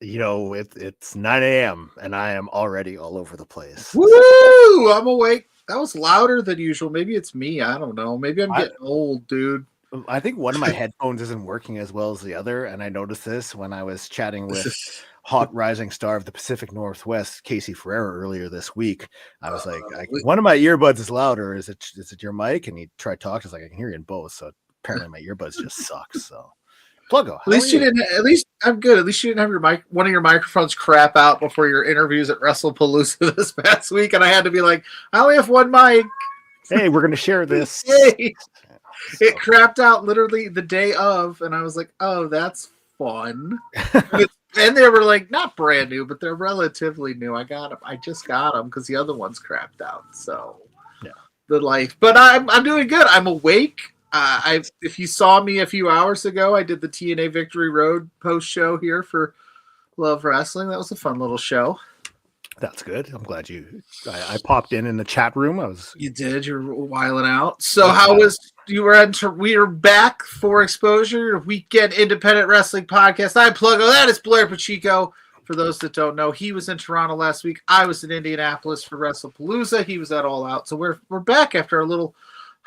It's 9 a.m. and I am already all over the place. Woo! I'm awake. That was louder than usual. Maybe it's me. I don't know. Maybe I'm getting old, dude. I think one of my headphones isn't working as well as the other, and I noticed this when I was chatting with hot rising star of the Pacific Northwest, Casey Ferreira, earlier this week. I was like, one of my earbuds is louder. Is it your mic? And he tried talking. He's like, I can hear you in both. So apparently my earbuds just suck. So Pluggo, at least you didn't. At least I'm good. At least you didn't have one of your microphones crap out before your interviews at WrestlePalooza this past week, and I had to be like, I only have one mic. Hey, we're gonna share this. Hey. So. It crapped out literally the day of, and I was like, oh, that's fun. And they were like, not brand new, but they're relatively new. I got them. I just got them because the other ones crapped out. So, yeah, the life. But I'm doing good. I'm awake. If you saw me a few hours ago, I did the TNA Victory Road post show here for Love Wrestling. That was a fun little show. That's good. I'm glad I popped in the chat room. You did. You're wiling out. So how was you were we are back for Exposure, Weekend Independent Wrestling Podcast. I'm Pluggo. That is Blair Pacheco. For those that don't know, he was in Toronto last week. I was in Indianapolis for WrestlePalooza. He was at All Out. So we're back after a little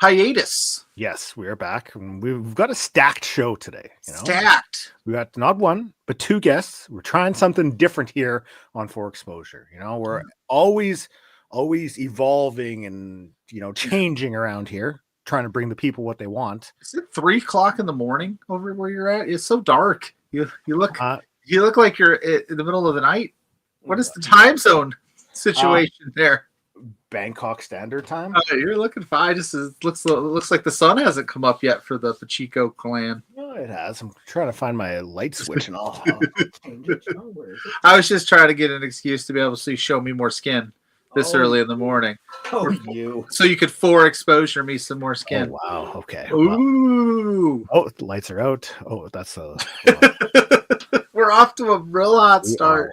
hiatus. Yes, we are back. We've got a stacked show today. Stacked. We got not one, but two guests. We're trying something different here on For Exposure. We're always evolving and changing around here, trying to bring the people what they want. Is it 3:00 in the morning over where you're at? It's so dark. You look like you're in the middle of the night. What is the time zone situation there? Bangkok Standard Time. Oh, you're looking fine. Looks like the sun hasn't come up yet for the Pacheco clan. No, it has. I'm trying to find my light switch and all. I was just trying to get an excuse to be able to show me more skin this early in the morning. So you could For Exposure me some more skin. Oh, wow. Okay. Ooh. Oh, the lights are out. Oh, that's We're off to a real hot start.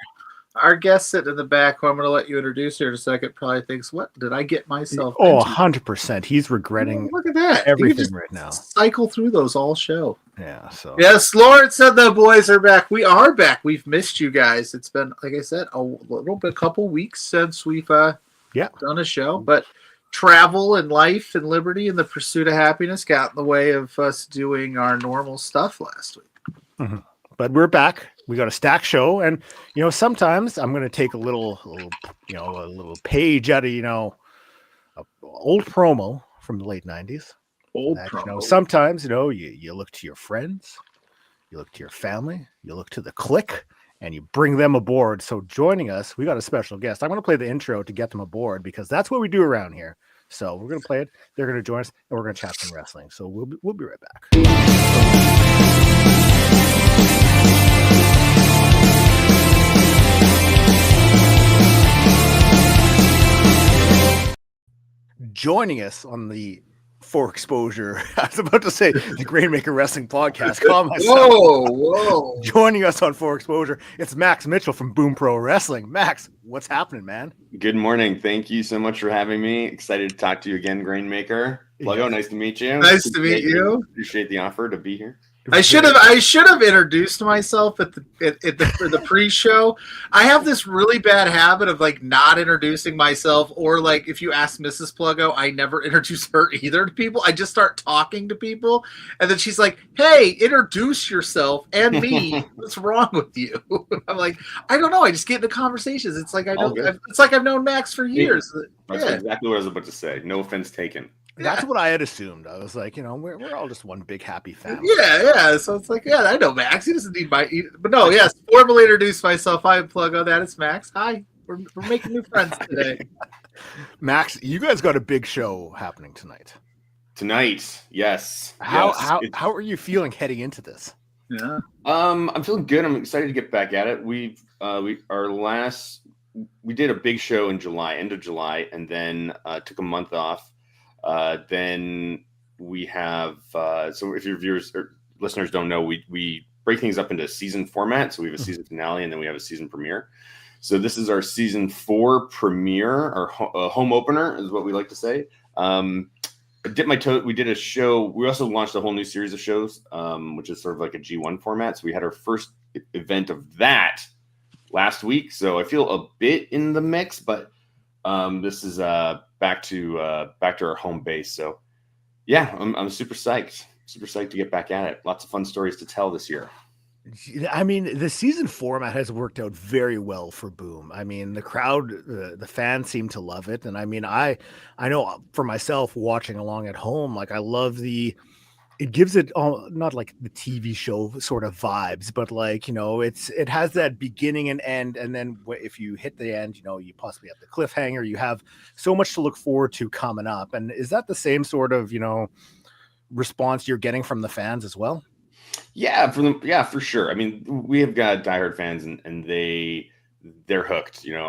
Our guest sitting in the back, who I'm going to let you introduce here in a second, probably thinks, what did I get myself into? 100%. He's regretting look at that. everything right now. Cycle through those all show. Yeah. So yes, Lawrence said the boys are back. We are back. We've missed you guys. It's been, like I said, a couple weeks since we've done a show. But travel and life and liberty and the pursuit of happiness got in the way of us doing our normal stuff last week. Mm-hmm. But we're back. We got a stack show, and sometimes I'm going to take a little page out of old promo from the late '90s. Sometimes you look to your friends, you look to your family, you look to the clique, and you bring them aboard. So joining us, we got a special guest. I'm going to play the intro to get them aboard because that's what we do around here. So we're going to play it. They're going to join us, and we're going to chat some wrestling. So we'll be right back. Joining us on the For Exposure, I was about to say the Grainmaker Wrestling Podcast. Whoa. Joining us on For Exposure, it's Max Mitchell from Boom Pro Wrestling. Max, what's happening, man? Good morning. Thank you so much for having me. Excited to talk to you again, Grainmaker. Pluggo, nice to meet you. Nice to meet you. Appreciate the offer to be here. I should have introduced myself for the pre-show. I have this really bad habit of not introducing myself, or if you ask Mrs. Pluggo, I never introduce her either to people. I just start talking to people, and then she's like, "Hey, introduce yourself and me. What's wrong with you?" I'm like, I don't know. I just get into conversations. It's like I've known Max for years. That's exactly what I was about to say. No offense taken. That's what I had assumed. I was like, we're all just one big happy family. Yeah. So it's like, I know Max. He doesn't need but no, yes. Formally introduce myself. I'm Pluggo. That is Max. Hi. We're making new friends today. Max, you guys got a big show happening tonight. Tonight, yes. How are you feeling heading into this? Yeah. I'm feeling good. I'm excited to get back at it. We did a big show in July, end of July, and then took a month off. Then we have so if your viewers or listeners don't know, we break things up into season format. So we have a season finale and then we have a season premiere. So this is our season 4 premiere, or home opener is what we like to say. I dipped my toe. We did a show. We also launched a whole new series of shows, which is sort of like a G1 format. So we had our first event of that last week, so I feel a bit in the mix. But this is back to our home base. So yeah, I'm super psyched. Super psyched to get back at it. Lots of fun stories to tell this year. I mean, the season format has worked out very well for Boom. I mean, the crowd, the fans seem to love it. And I mean, I know for myself watching along at home, like I love it gives it all, not like the TV show sort of vibes, but like, you know, it has that beginning and end. And then if you hit the end, you know, you possibly have the cliffhanger, you have so much to look forward to coming up. And is that the same sort of, you know, response you're getting from the fans as well? Yeah, for sure. I mean, we have got diehard fans, and they're hooked, you know,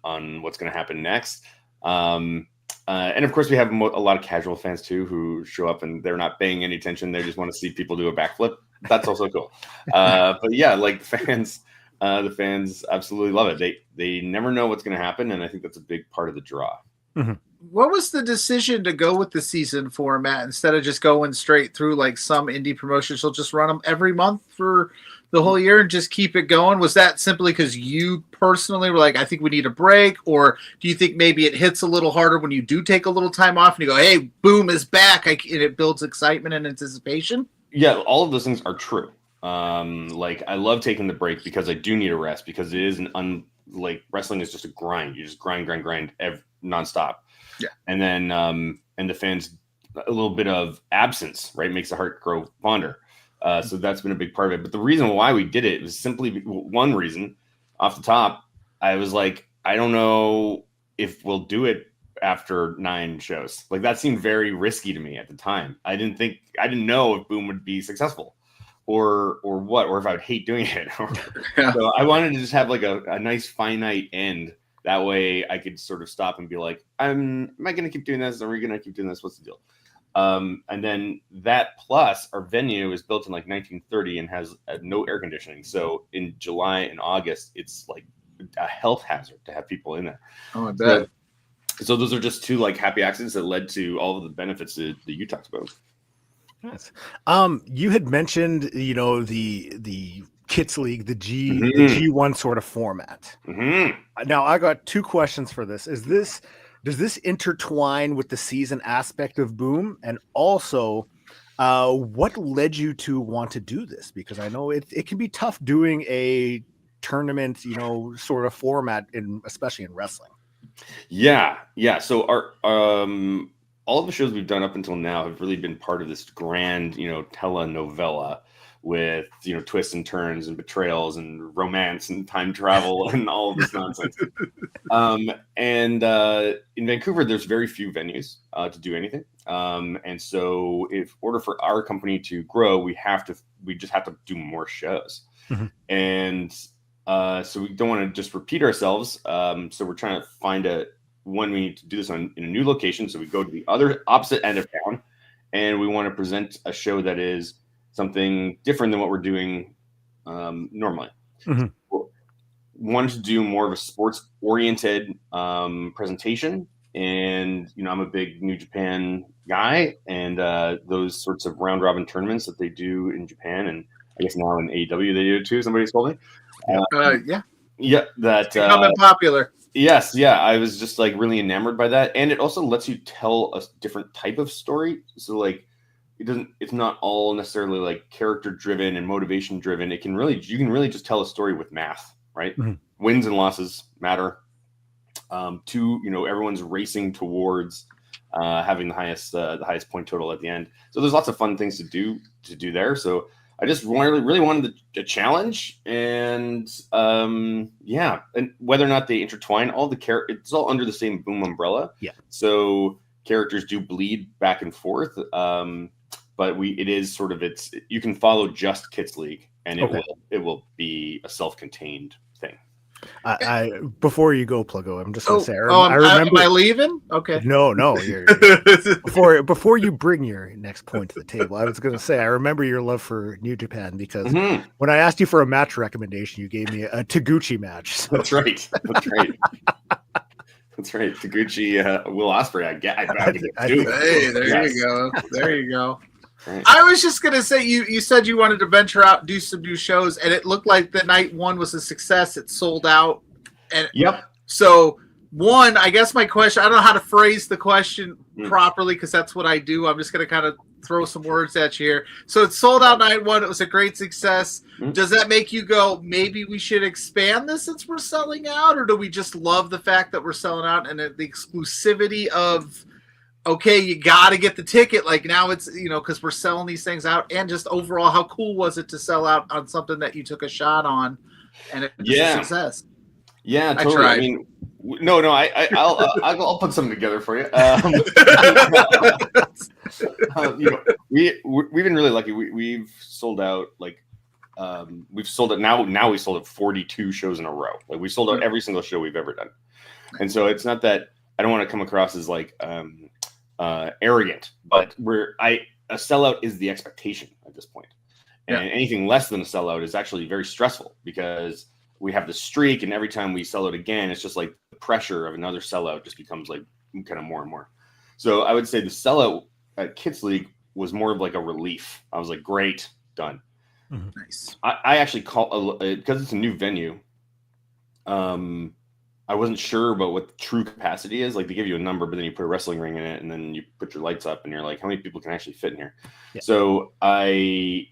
on what's going to happen next. And of course, we have a lot of casual fans too who show up and they're not paying any attention. They just want to see people do a backflip. That's also cool. But yeah, like the fans absolutely love it. They never know what's going to happen, and I think that's a big part of the draw. Mm-hmm. What was the decision to go with the season format instead of just going straight through like some indie promotions? Will just run them every month for the whole year and just keep it going? Was that simply because you personally were like, I think we need a break? Or do you think maybe it hits a little harder when you do take a little time off and you go, hey, Boom is back, and it builds excitement and anticipation? Yeah, all of those things are true. Like I love taking the break because I do need a rest, because it is like wrestling is just a grind. You just grind nonstop. Yeah. And then and the fans, a little bit of absence, right, makes the heart grow fonder. So that's been a big part of it. But the reason why we did it was simply one reason off the top. I was like, I don't know if we'll do it after 9 shows. Like that seemed very risky to me at the time. I didn't know if Boom would be successful or if I would hate doing it. Yeah. So I wanted to just have like a nice finite end. That way I could sort of stop and be like, am I going to keep doing this? Are we going to keep doing this? What's the deal? And then that plus our venue is built in like 1930 and has no air conditioning. So in July and August, it's like a health hazard to have people in there. Oh, I bet. So those are just 2 like happy accidents that led to all of the benefits that you talked about. Yes. You had mentioned, you know, the Kits League, the G1 sort of format. Mm-hmm. Now I got 2 questions for this. Does this intertwine with the season aspect of Boom? And also, what led you to want to do this? Because I know it can be tough doing a tournament, you know, sort of format, especially in wrestling. Yeah. So our all of the shows we've done up until now have really been part of this grand, you know, telenovela with, you know, twists and turns and betrayals and romance and time travel and all of this nonsense. And in Vancouver, there's very few venues to do anything. And so in order for our company to grow, we just have to do more shows. Mm-hmm. And so we don't want to just repeat ourselves. So we're trying to find when we need to do this in a new location. So we go to the other opposite end of town, and we want to present a show that is something different than what we're doing normally. Mm-hmm. So wanted to do more of a sports-oriented presentation, and you know, I'm a big New Japan guy, and those sorts of round-robin tournaments that they do in Japan, and I guess now in AEW they do it too. Somebody's told me. Yeah, that becoming popular. Yes, yeah, I was just like really enamored by that, and it also lets you tell a different type of story. So like, it's not all necessarily like character driven and motivation driven. You can really just tell a story with math, right? Mm-hmm. Wins and losses matter. You know, everyone's racing towards having the highest point total at the end. So there's lots of fun things to do there. So I just really wanted a challenge, and yeah, and whether or not they intertwine, it's all under the same Boom umbrella. Yeah. So characters do bleed back and forth, but it is sort of you can follow just Kits League, and it will be a self-contained thing. Before you go, Pluggo, I'm just going to say, I remember. Am I leaving? Okay. No. Before you bring your next point to the table, I was going to say, I remember your love for New Japan because when I asked you for a match recommendation, you gave me a Taguchi match. So. That's right. That's right. Taguchi, Will Ospreay. Hey, there you go. Right. I was just gonna say you said you wanted to venture out and do some new shows, and it looked like the night one was a success. It sold out, and Yep. so one, I guess my question, I don't know how to phrase the question properly because that's what I do. I'm just gonna kind of throw some words at you here. So it sold out night one. It was a great success. Does that make you go, maybe we should expand this since we're selling out, or do we just love the fact that we're selling out and the exclusivity of? Okay, you got to get the ticket. Like now it's, because we're selling these things out, and just overall, how cool was it to sell out on something that you took a shot on and it was a success? Yeah, totally. I mean, I'll put something together for you. We've been really lucky. We've sold out we've sold it now. Now we sold it 42 shows in a row. Like we sold out every single show we've ever done. And so it's not that I don't want to come across as arrogant, but a sellout is the expectation at this point. And anything less than a sellout is actually very stressful because we have the streak, and every time we sell out again, it's just like the pressure of another sellout just becomes like kind of more and more. So I would say the sellout at Kids League was more of like a relief. I was like, great, done. Mm-hmm. Nice. I actually call because it's a new venue. I wasn't sure about what the true capacity is. Like they give you a number, but then you put a wrestling ring in it, and then you put your lights up, and you're like, how many people can actually fit in here? Yeah. So I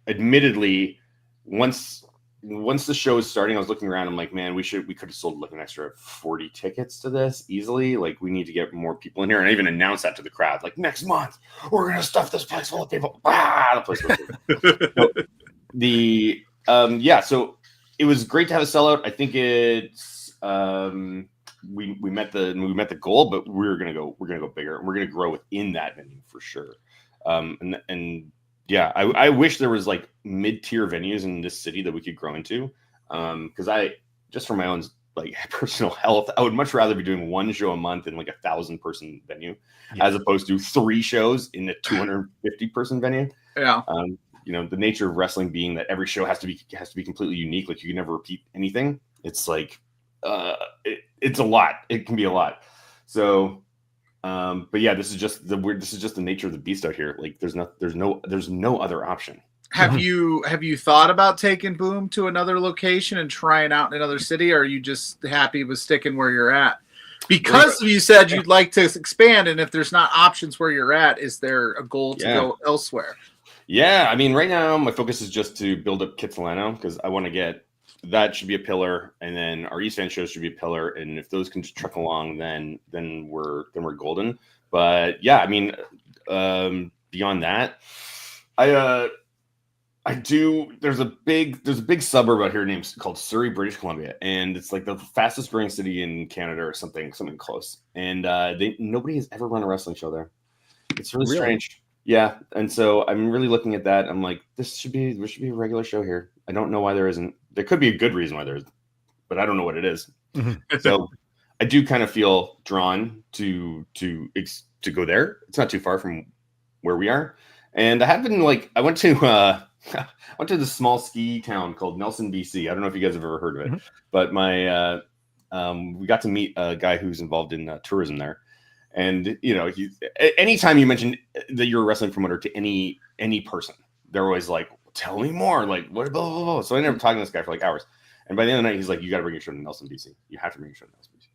admittedly, once the show is starting, I was looking around. I'm like, man, we could have sold like an extra 40 tickets to this easily. Like we need to get more people in here. And I even announced that to the crowd, like next month we're gonna stuff this place full of people. The place was so it was great to have a sellout. I think it's we met the goal, but we're gonna go bigger. We're gonna grow within that venue for sure. I wish there was like mid-tier venues in this city that we could grow into. Because I just for my own like personal health, I would much rather be doing one show a month in like 1,000-person venue as opposed to 3 shows in a 250-person venue. Yeah. The nature of wrestling being that every show has to be completely unique. Like you can never repeat anything. It's like it's a lot. It can be a lot. So, but yeah, this is just the nature of the beast out here. Like there's no other option. Have you thought about taking Boom to another location and trying out in another city, or are you just happy with sticking where you're at? Because you said you'd like to expand, and if there's not options where you're at, is there a goal to go elsewhere? Yeah, I mean, right now my focus is just to build up Kitsilano because I want to get that should be a pillar, and then our East End shows should be a pillar, and if those can just truck along, then we're golden. But yeah, I mean, beyond that, there's a big suburb out here called Surrey, British Columbia, and it's like the fastest growing city in Canada or something close. And nobody has ever run a wrestling show there. It's really strange. Yeah, and so I'm really looking at that. I'm like, there should be a regular show here. I don't know why there isn't. There could be a good reason why there isn't, but I don't know what it is. Mm-hmm. So I do kind of feel drawn to go there. It's not too far from where we are, and I have been I went to this small ski town called Nelson, BC. I don't know if you guys have ever heard of it, mm-hmm. but we got to meet a guy who's involved in tourism there. And, anytime you mention that you're a wrestling promoter to any person, they're always like, tell me more. Like, what, blah, blah, blah. So I ended up talking to this guy for like hours. And by the end of the night, he's like, you got to bring your show to Nelson, BC. You have to bring your show to Nelson, BC.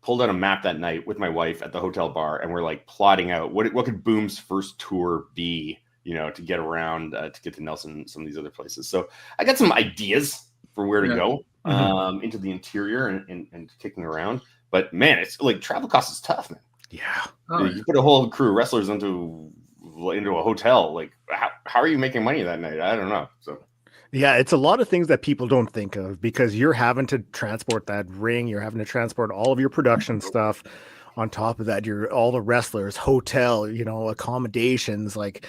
Pulled out a map that night with my wife at the hotel bar. And we're like plotting out what could Boom's first tour be, to get around, to get to Nelson, some of these other places. So I got some ideas for where to go into the interior and kicking around. But man, it's like travel costs is tough, man. Yeah. You put a whole crew of wrestlers into a hotel. Like, how are you making money that night? I don't know. So, yeah, it's a lot of things that people don't think of because you're having to transport that ring. You're having to transport all of your production stuff. On top of that, all the wrestlers, hotel, accommodations. Like,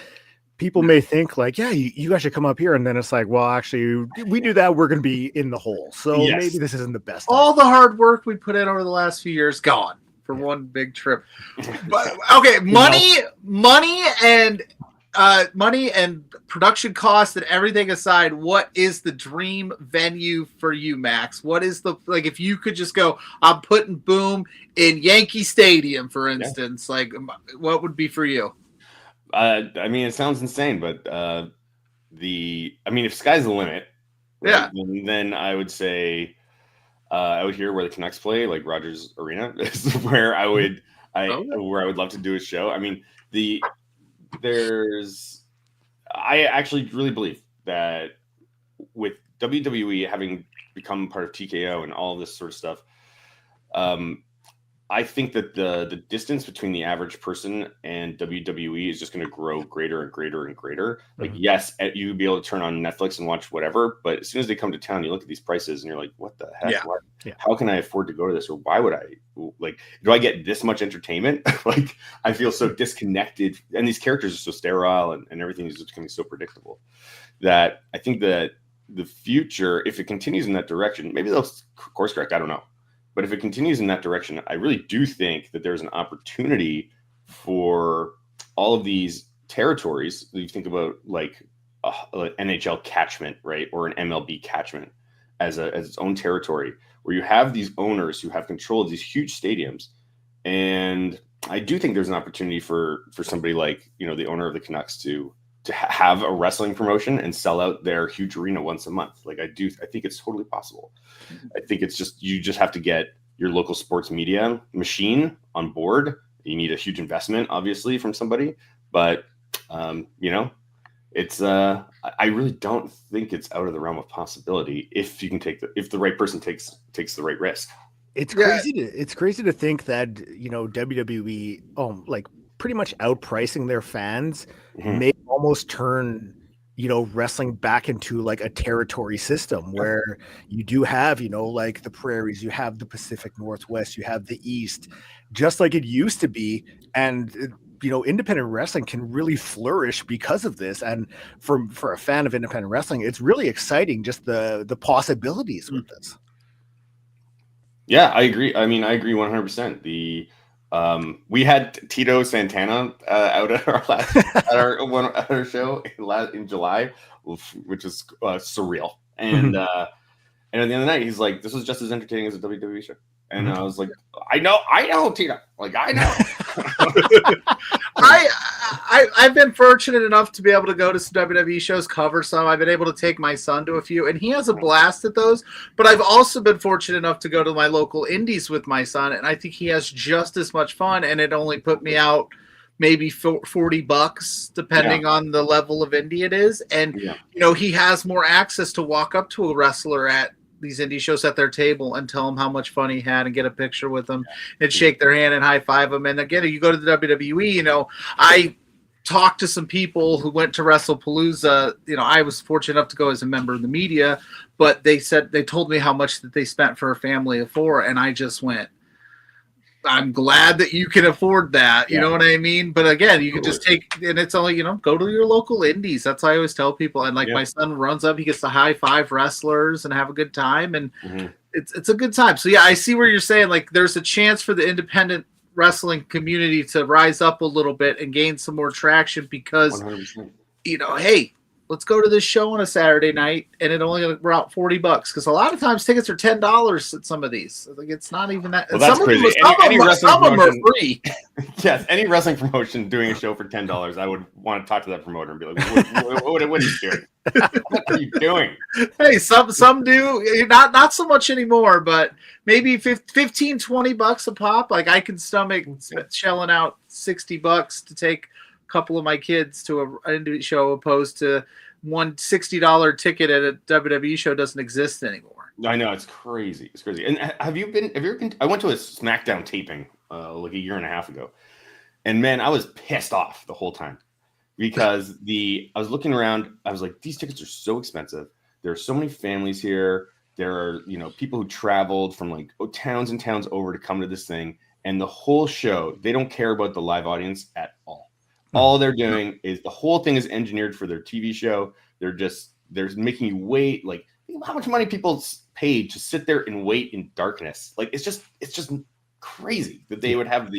people may think like, yeah, you guys should come up here. And then it's like, well, actually, we do that. We're going to be in the hole. So maybe this isn't the best. All the hard work we put in over the last few years, gone. For one big trip. But okay, money and production costs and everything aside, what is the dream venue for you, Max? What is if you could just go, I'm putting Boom in Yankee Stadium, for instance, what would be for you? I mean, it sounds insane, but if sky's the limit, right, then I would say out here where the Canucks play, like Rogers Arena, is where I would love to do a show. I mean, I actually really believe that with WWE having become part of TKO and all this sort of stuff, I think that the distance between the average person and WWE is just going to grow greater and greater and greater. Like, yes, you'd be able to turn on Netflix and watch whatever, but as soon as they come to town, you look at these prices and you're like, what the heck? Yeah. How can I afford to go to this? Or why would I? Like, do I get this much entertainment? Like, I feel so disconnected. And these characters are so sterile and everything is just becoming so predictable that I think that the future, if it continues in that direction, maybe they'll course correct. I don't know. But if it continues in that direction, I really do think that there's an opportunity for all of these territories. You think about like an NHL catchment, right, or an MLB catchment as its own territory, where you have these owners who have control of these huge stadiums. And I do think there's an opportunity for somebody like, the owner of the Canucks to have a wrestling promotion and sell out their huge arena once a month. Like I think it's totally possible. I think it's just, you just have to get your local sports media machine on board. You need a huge investment, obviously, from somebody, but it's I really don't think it's out of the realm of possibility if you can if the right person takes the right risk. It's crazy it's crazy to think that, WWE, like pretty much outpricing their fans may almost turn, wrestling back into like a territory system where you do have, like the prairies, you have the Pacific Northwest, you have the East, just like it used to be. And, independent wrestling can really flourish because of this. And for a fan of independent wrestling, it's really exciting, just the possibilities with this. Yeah, I agree. I mean, I agree 100%. We had Tito Santana out at our show in July, which is surreal. And and at the end of the night, he's like, "This was just as entertaining as a WWE show." And I was like, "I know, Tito. Like, I know." I've been fortunate enough to be able to go to some WWE shows, cover some. I've been able to take my son to a few, and he has a blast at those. But I've also been fortunate enough to go to my local indies with my son, and I think he has just as much fun. And it only put me out maybe $40, depending on the level of indie it is. And he has more access to walk up to a wrestler at these indie shows at their table and tell them how much fun he had and get a picture with them and shake their hand and high five them. And again, you go to the WWE, I talked to some people who went to WrestlePalooza. I was fortunate enough to go as a member of the media, but they told me how much that they spent for a family of 4. And I just went, I'm glad that you can afford that. You know what I mean? But again, you can just and it's only, go to your local indies. That's what I always tell people. And my son runs up, he gets to high five wrestlers and have a good time. And it's a good time. So I see where you're saying, like, there's a chance for the independent wrestling community to rise up a little bit and gain some more traction because, 100%. Hey, let's go to this show on a Saturday night, and it only we're out $40 because a lot of times tickets are $10 at some of these. Like, it's not even that. Well, that's crazy. Some of them are free. Yes, any wrestling promotion doing a show for $10, I would want to talk to that promoter and be like, "What are you doing? What are you doing?" Hey, some do not so much anymore, but maybe $15-$20 a pop. Like, I can stomach shelling out $60 to take couple of my kids to an indie show opposed to one $60 ticket at a WWE show doesn't exist anymore. I know, it's crazy. It's crazy. And have you ever been? I went to a SmackDown taping like a year and a half ago, and man, I was pissed off the whole time because I was looking around. I was like, these tickets are so expensive. There are so many families here. There are people who traveled from like towns and towns over to come to this thing, and the whole show, they don't care about the live audience at all. All they're doing is the whole thing is engineered for their TV show. They're making you wait. Like, think how much money people paid to sit there and wait in darkness. Like, it's just crazy that they would have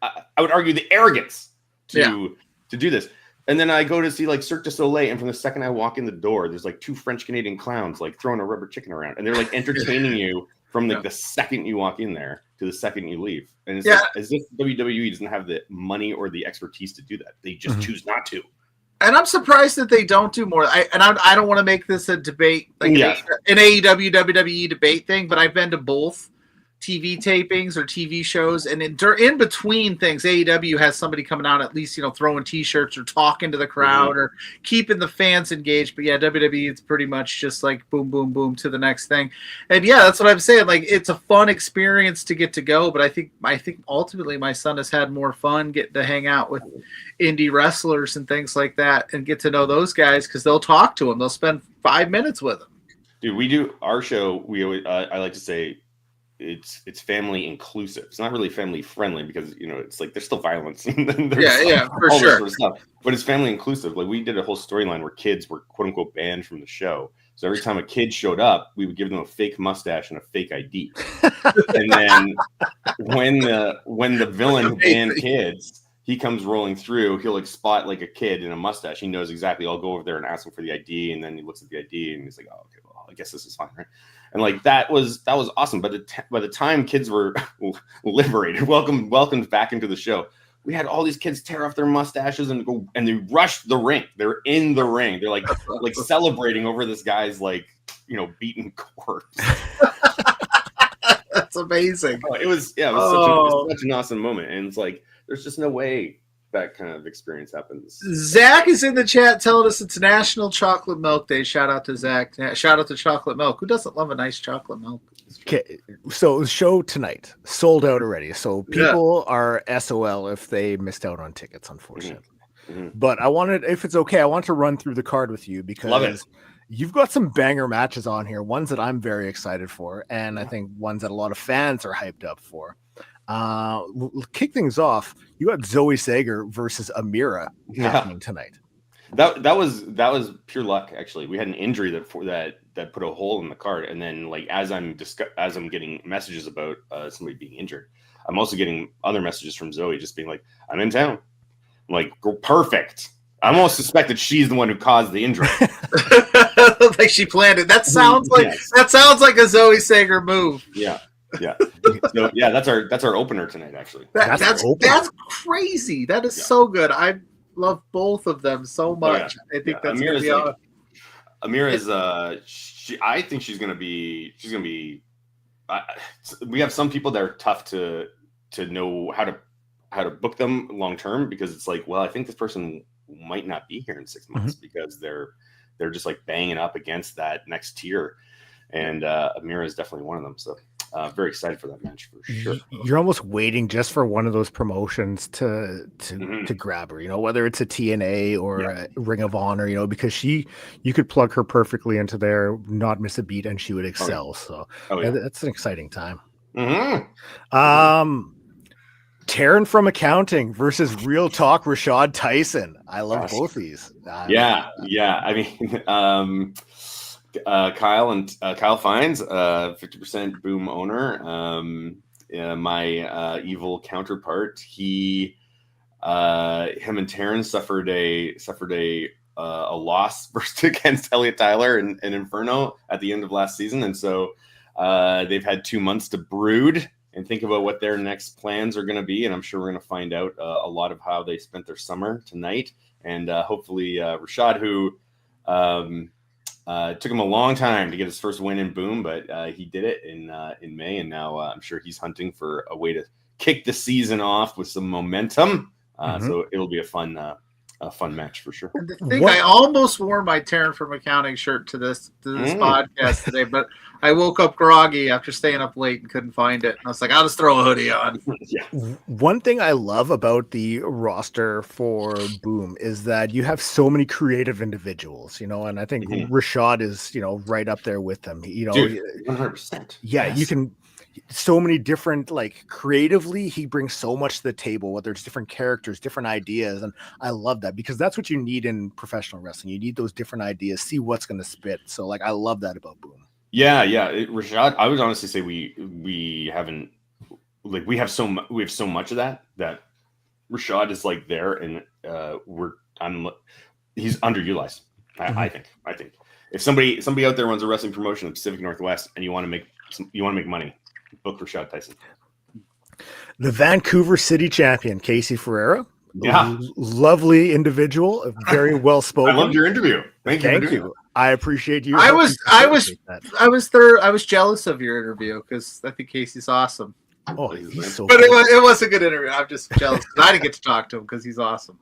I would argue the arrogance to do this. And then I go to see like Cirque du Soleil, and from the second I walk in the door, there's like 2 French Canadian clowns like throwing a rubber chicken around, and they're like entertaining you from like the second you walk in there to the second you leave. And it's like, as if WWE doesn't have the money or the expertise to do that. They just choose not to. And I'm surprised that they don't do more. I don't want to make this a debate, like an AEW, WWE debate thing, but I've been to both TV tapings or TV shows, and in between things, AEW has somebody coming out at least, throwing T-shirts or talking to the crowd or keeping the fans engaged. But yeah, WWE, it's pretty much just like boom, boom, boom to the next thing. And yeah, that's what I'm saying. Like, it's a fun experience to get to go, but I think ultimately my son has had more fun getting to hang out with indie wrestlers and things like that and get to know those guys because they'll talk to them. They'll spend 5 minutes with them. Dude, we do our show. We always, I like to say, it's family inclusive. It's not really family friendly because it's like there's still violence. And there's for sure. Sort of stuff. But it's family inclusive. Like, we did a whole storyline where kids were quote unquote banned from the show. So every time a kid showed up, we would give them a fake mustache and a fake ID. And then when the villain banned kids, he comes rolling through, he'll like spot like a kid in a mustache. He knows exactly. I'll go over there and ask him for the ID, and then he looks at the ID and he's like, "Oh, okay, well, I guess this is fine, right?" And like that was awesome. But by the time kids were liberated, welcomed back into the show, we had all these kids tear off their mustaches and go, and they rushed the ring. They're in the ring. They're like celebrating over this guy's beaten corpse. That's amazing. It was such an awesome moment, and it's like there's just no way that kind of experience happens. Zach is in the chat telling us it's National Chocolate Milk Day. Shout out to Zach. Shout out to chocolate milk. Who doesn't love a nice chocolate milk? Okay, so show tonight sold out already. So people are SOL if they missed out on tickets, unfortunately. Mm-hmm. But if it's okay, I want to run through the card with you because you've got some banger matches on here, ones that I'm very excited for, and I think ones that a lot of fans are hyped up for. We'll kick things off. You got Zoe Sager versus Amira happening tonight. That was pure luck. Actually, we had an injury that put a hole in the card, and then like as I'm getting messages about somebody being injured, I'm also getting other messages from Zoe just being like, "I'm in town." I'm like, perfect. I almost suspect that she's the one who caused the injury. Like she planned it. That sounds like a Zoe Sager move. Yeah. So that's our opener tonight. Actually, that's crazy. That is so good. I love both of them so much. I think that's gonna be Amira's. I think she's gonna be. We have some people that are tough to know how to book them long term because it's like, well, I think this person might not be here in 6 months because they're just like banging up against that next tier, and Amira is definitely one of them. So. Very excited for that match for sure. You're almost waiting just for one of those promotions to grab her, whether it's a TNA or a Ring of Honor, because you could plug her perfectly into there, not miss a beat, and she would excel. That's an exciting time. Taryn from Accounting versus Real Talk Rashad Tyson. I love both these. I mean, Kyle Fines, 50% Boom owner. My evil counterpart. Him and Taryn suffered a loss against Elliot Tyler and Inferno at the end of last season, and so they've had 2 months to brood and think about what their next plans are going to be. And I'm sure we're going to find out a lot of how they spent their summer tonight, and hopefully Rashad, who. Took him a long time to get his first win in Boom, but he did it in May, and now I'm sure he's hunting for a way to kick the season off with some momentum. So it'll be a fun match for sure. And the thing, I almost wore my Taryn from Accounting shirt to this podcast today, but I woke up groggy after staying up late and couldn't find it. And I was like, I'll just throw a hoodie on. One thing I love about the roster for Boom is that you have so many creative individuals, and I think Rashad is, right up there with them. Dude, 100%. Yeah, yes. You can. So many different, like creatively, he brings so much to the table, whether it's different characters, different ideas. And I love that because that's what you need in professional wrestling. You need those different ideas, see what's going to spit. So like, I love that about Boom. Yeah. Rashad, I would honestly say we haven't, like, we have so much of that Rashad is like there, and he's underutilized. I think if somebody out there runs a wrestling promotion in the Pacific Northwest and you want to make money, book Rashad Tyson. The Vancouver City champion, Casey Ferreira. Yeah. Lovely individual, very well spoken. I loved your interview. Thank you. I appreciate you. I was jealous of your interview because I think Casey's awesome. Oh, he's so but cool. it was a good interview. I'm just jealous because I didn't get to talk to him because he's awesome.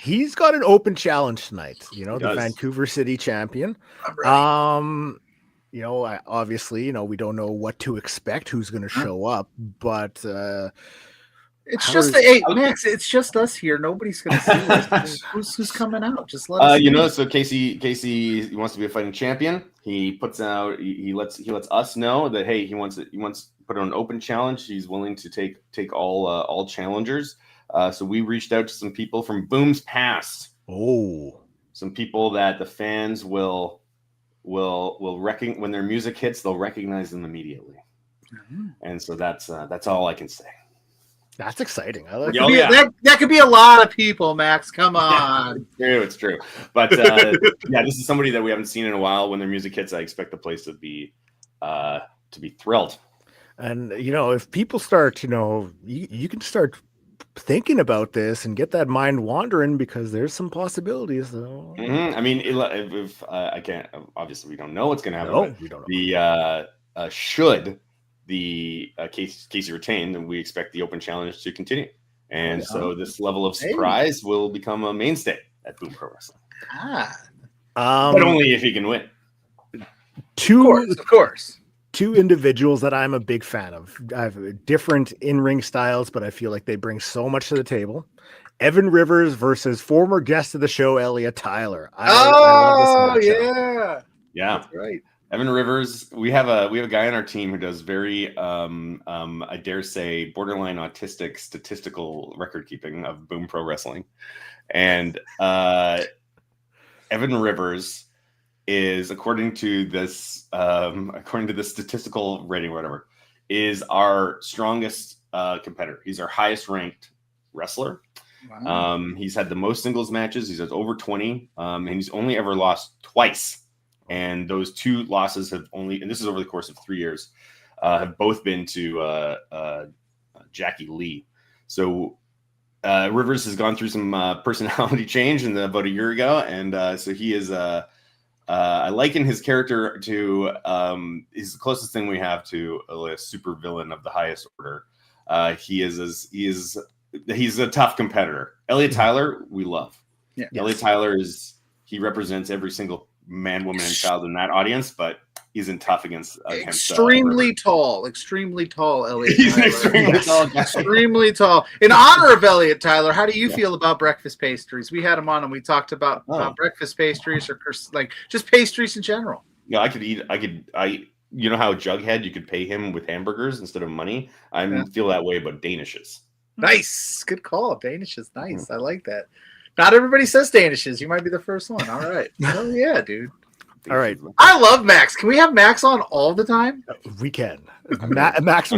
He's got an open challenge tonight. You know, He the does. Vancouver City champion. Right. You know, obviously, you know, we don't know what to expect, who's going to show up, but it's just Max. It's just us here. Nobody's going to see us. Who's coming out? Just let us. You know, so Casey wants to be a fighting champion. He puts out. He lets us know that hey, he wants to put on an open challenge. He's willing to take all challengers. So we reached out to some people from Boom's past. Oh, some people that the fans will recognize when their music hits. They'll recognize them immediately. Mm-hmm. And so that's all I can say. That's exciting. I like that could be a lot of people, Max. Come on. It's true. But yeah, this is somebody that we haven't seen in a while. When their music hits, I expect the place to be thrilled. And you know, if people start, you know, you can start thinking about this and get that mind wandering because there's some possibilities though. Mm-hmm. I mean, if I can't, obviously we don't know what's going to happen. No, we don't know. Should the Casey retain, then we expect the open challenge to continue. And so this level of surprise will become a mainstay at Boom Pro Wrestling. But only if he can win. Of course. Two individuals that I'm a big fan of. I have different in-ring styles, but I feel like they bring so much to the table. Evan Rivers versus former guest of the show, Elliot Tyler. I love this matchup. Yeah. That's right. Evan Rivers, we have a guy on our team who does very I dare say borderline autistic statistical record keeping of Boom Pro Wrestling. And Evan Rivers is, according to this statistical rating or whatever, is our strongest competitor. He's our highest ranked wrestler. Wow. He's had the most singles matches. He's had over 20, and he's only ever lost twice. And those two losses have only, and this is over the course of 3 years, have both been to Jackie Lee. So Rivers has gone through some personality change about a year ago, and so he is. I liken his character to he's the closest thing we have to a super villain of the highest order. He's a tough competitor. Elliot Tyler, we love. Yeah. Elliot Tyler he represents every single man, woman, and child in that audience, but isn't tough against extremely tall Elliot He's Tyler. extremely tall guy. Extremely tall. In honor of Elliot Tyler, how do you feel about breakfast pastries? We had him on and we talked about breakfast pastries or like just pastries in general. Yeah, you know how Jughead, you could pay him with hamburgers instead of money? I feel that way about Danishes. Nice. Good call. Danishes. Nice. I like that. Not everybody says Danishes. You might be the first one. All right. Oh yeah, dude. All right. I love Max. Can we have Max on all the time? We can. Max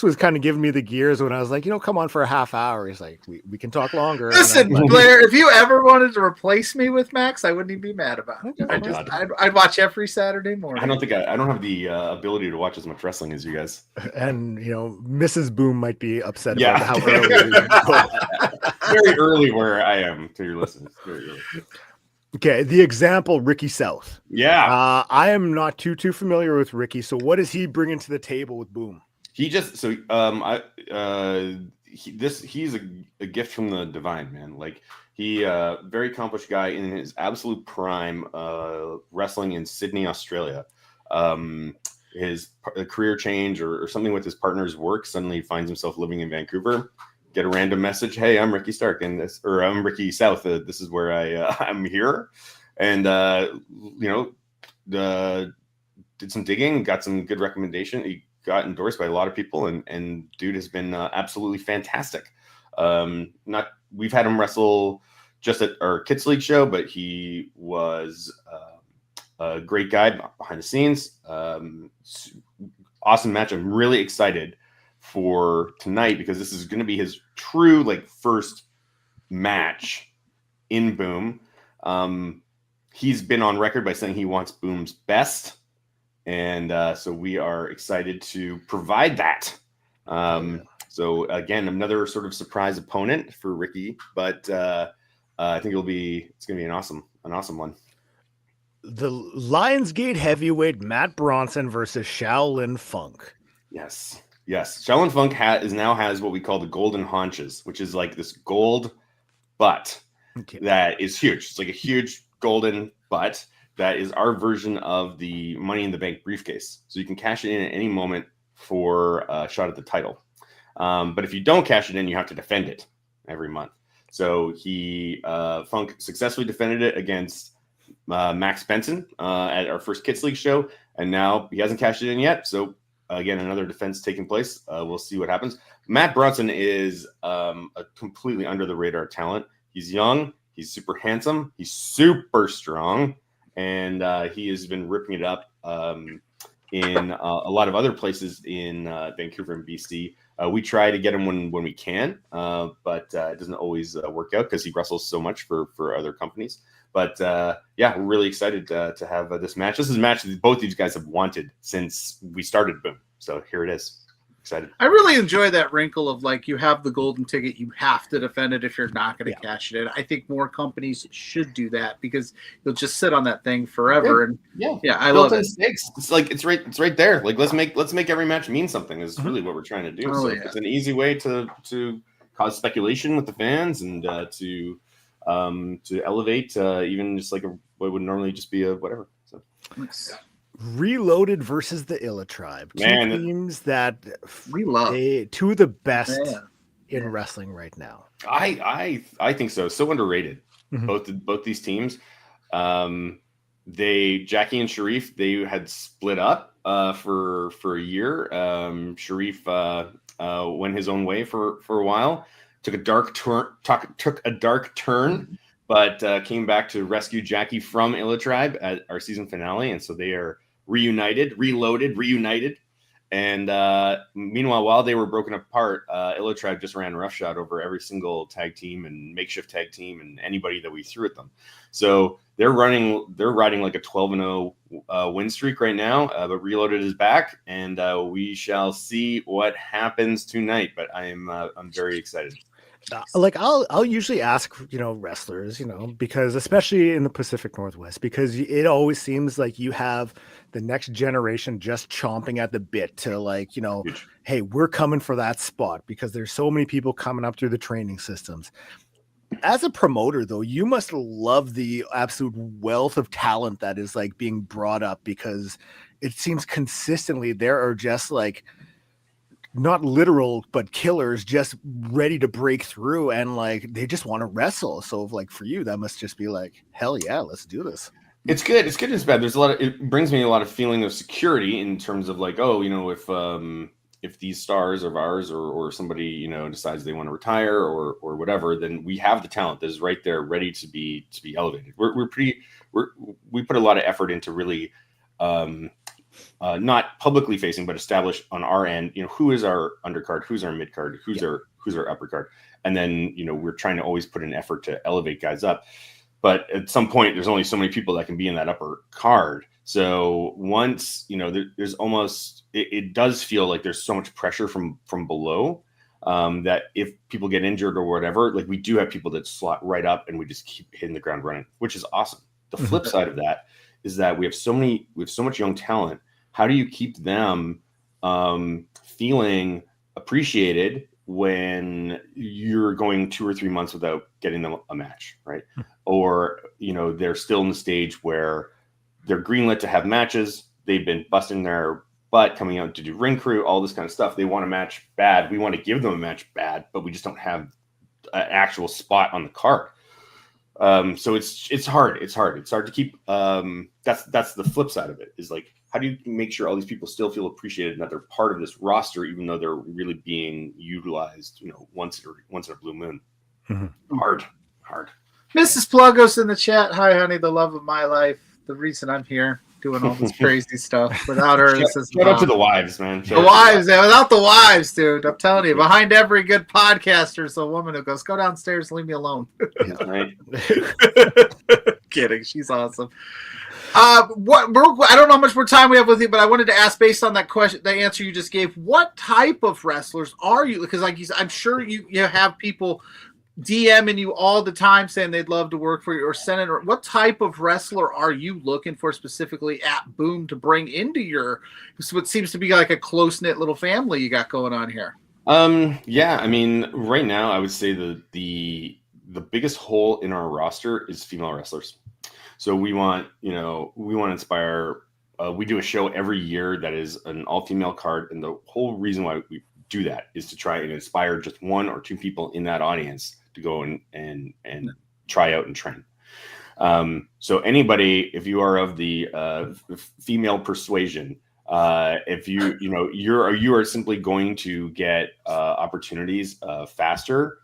was kind of giving me the gears when I was like, you know, come on for a half hour. He's like, we can talk longer. Listen, Blair, if you ever wanted to replace me with Max, I wouldn't even be mad about it. I'd watch every Saturday morning. I don't have the ability to watch as much wrestling as you guys. And you know, Mrs. Boom might be upset about how early. Very early where I am to your listeners. Very early. Okay, the example, Ricky South. Yeah. I am not too familiar with Ricky. So what is he bringing to the table with Boom? He's a gift from the divine, man. Like he very accomplished guy in his absolute prime, wrestling in Sydney, Australia. His career change or something with his partner's work, suddenly he finds himself living in Vancouver. Get a random message. Hey, I'm Ricky Stark, I'm Ricky South. This is where I'm here, and did some digging, got some good recommendation. He got endorsed by a lot of people, and dude has been absolutely fantastic. We've had him wrestle just at our Kids League show, but he was a great guy behind the scenes. Awesome match. I'm really excited for tonight because this is going to be his true first match in Boom. He's been on record by saying he wants Boom's best, and so we are excited to provide that. So again, another sort of surprise opponent for Ricky, but I think it's going to be an awesome one. The Lionsgate heavyweight Matt Bronson versus Shaolin Funk. Yes. Shaolin Funk now has what we call the golden haunches, which is like this gold butt that is huge. It's like a huge golden butt that is our version of the Money in the Bank briefcase. So you can cash it in at any moment for a shot at the title. But if you don't cash it in, you have to defend it every month. So Funk successfully defended it against Max Benson at our first Kids League show, and now he hasn't cashed it in yet. So again, another defense taking place. We'll see what happens. Matt Bronson is a completely under the radar talent. He's young. He's super handsome. He's super strong, and he has been ripping it up in a lot of other places in Vancouver and BC. We try to get him when we can, but it doesn't always work out because he wrestles so much for other companies. But we're really excited to have this match. This is a match that both these guys have wanted since we started Boom. So here it is. Excited. I really enjoy that wrinkle of like, you have the golden ticket, you have to defend it if you're not going to cash it in. I think more companies should do that because you'll just sit on that thing forever. I love it. Stakes. It's like it's right there. Like let's make every match mean something is really what we're trying to do. So it's an easy way to cause speculation with the fans and to elevate even just like what would normally just be a whatever. So. Reloaded versus the Illa Tribe. Two teams that we love. Two of the best in wrestling right now. I think so. So underrated. Both these teams. Jackie and Sharif, they had split up for a year. Sharif went his own way for a while. Took a dark turn, but came back to rescue Jackie from Illa Tribe at our season finale, and so they are reunited. And meanwhile, while they were broken apart, Illa Tribe just ran roughshod over every single tag team and makeshift tag team and anybody that we threw at them. So they're riding like a 12-0 win streak right now. But Reloaded is back, and we shall see what happens tonight. But I'm very excited. I'll usually ask, wrestlers, because especially in the Pacific Northwest, because it always seems like you have the next generation just chomping at the bit to hey, we're coming for that spot because there's so many people coming up through the training systems. As a promoter, though, you must love the absolute wealth of talent that is being brought up, because it seems consistently there are just not literal, but killers just ready to break through, and they just want to wrestle. So for you, that must just be hell yeah, let's do this. It's good. It's good. It's bad. It brings me a lot of feeling of security in terms of if these stars of ours or somebody, decides they want to retire or whatever, then we have the talent that is right there ready to be elevated. We put a lot of effort into really, not publicly facing, but established on our end, who is our undercard, who's our mid card, who's our upper card. And then, we're trying to always put an effort to elevate guys up. But at some point, there's only so many people that can be in that upper card. So once, there's almost, it does feel like there's so much pressure from below that if people get injured or whatever, we do have people that slot right up and we just keep hitting the ground running, which is awesome. The flip side of that is that we have so much young talent. How do you keep them feeling appreciated when you're going 2 or 3 months without getting them a match, right? Or, they're still in the stage where they're greenlit to have matches. They've been busting their butt coming out to do ring crew, all this kind of stuff. They want a match bad. We want to give them a match bad, but we just don't have an actual spot on the card. So it's hard. It's hard to keep. That's the flip side of it, is how do you make sure all these people still feel appreciated and that they're part of this roster, even though they're really being utilized, once in a blue moon. Hard. Mrs. Plugos in the chat. Hi, honey, the love of my life. The reason I'm here doing all this crazy stuff. Without her, this is shout out to the wives, man. Without the wives, dude. I'm telling you, behind every good podcaster is a woman who goes, "Go downstairs, leave me alone." Right. Kidding. She's awesome. I don't know how much more time we have with you, but I wanted to ask, based on that question, the answer you just gave, what type of wrestlers are you? Because like I'm sure you have people DMing you all the time saying they'd love to work for you or sending. What type of wrestler are you looking for specifically at Boom to bring into your what seems to be like a close knit little family you got going on here? Yeah, I mean, right now I would say the biggest hole in our roster is female wrestlers. So we want to inspire. We do a show every year that is an all-female card, and the whole reason why we do that is to try and inspire just one or two people in that audience to go and try out and train. So anybody, if you are of the female persuasion, if you are simply going to get opportunities faster,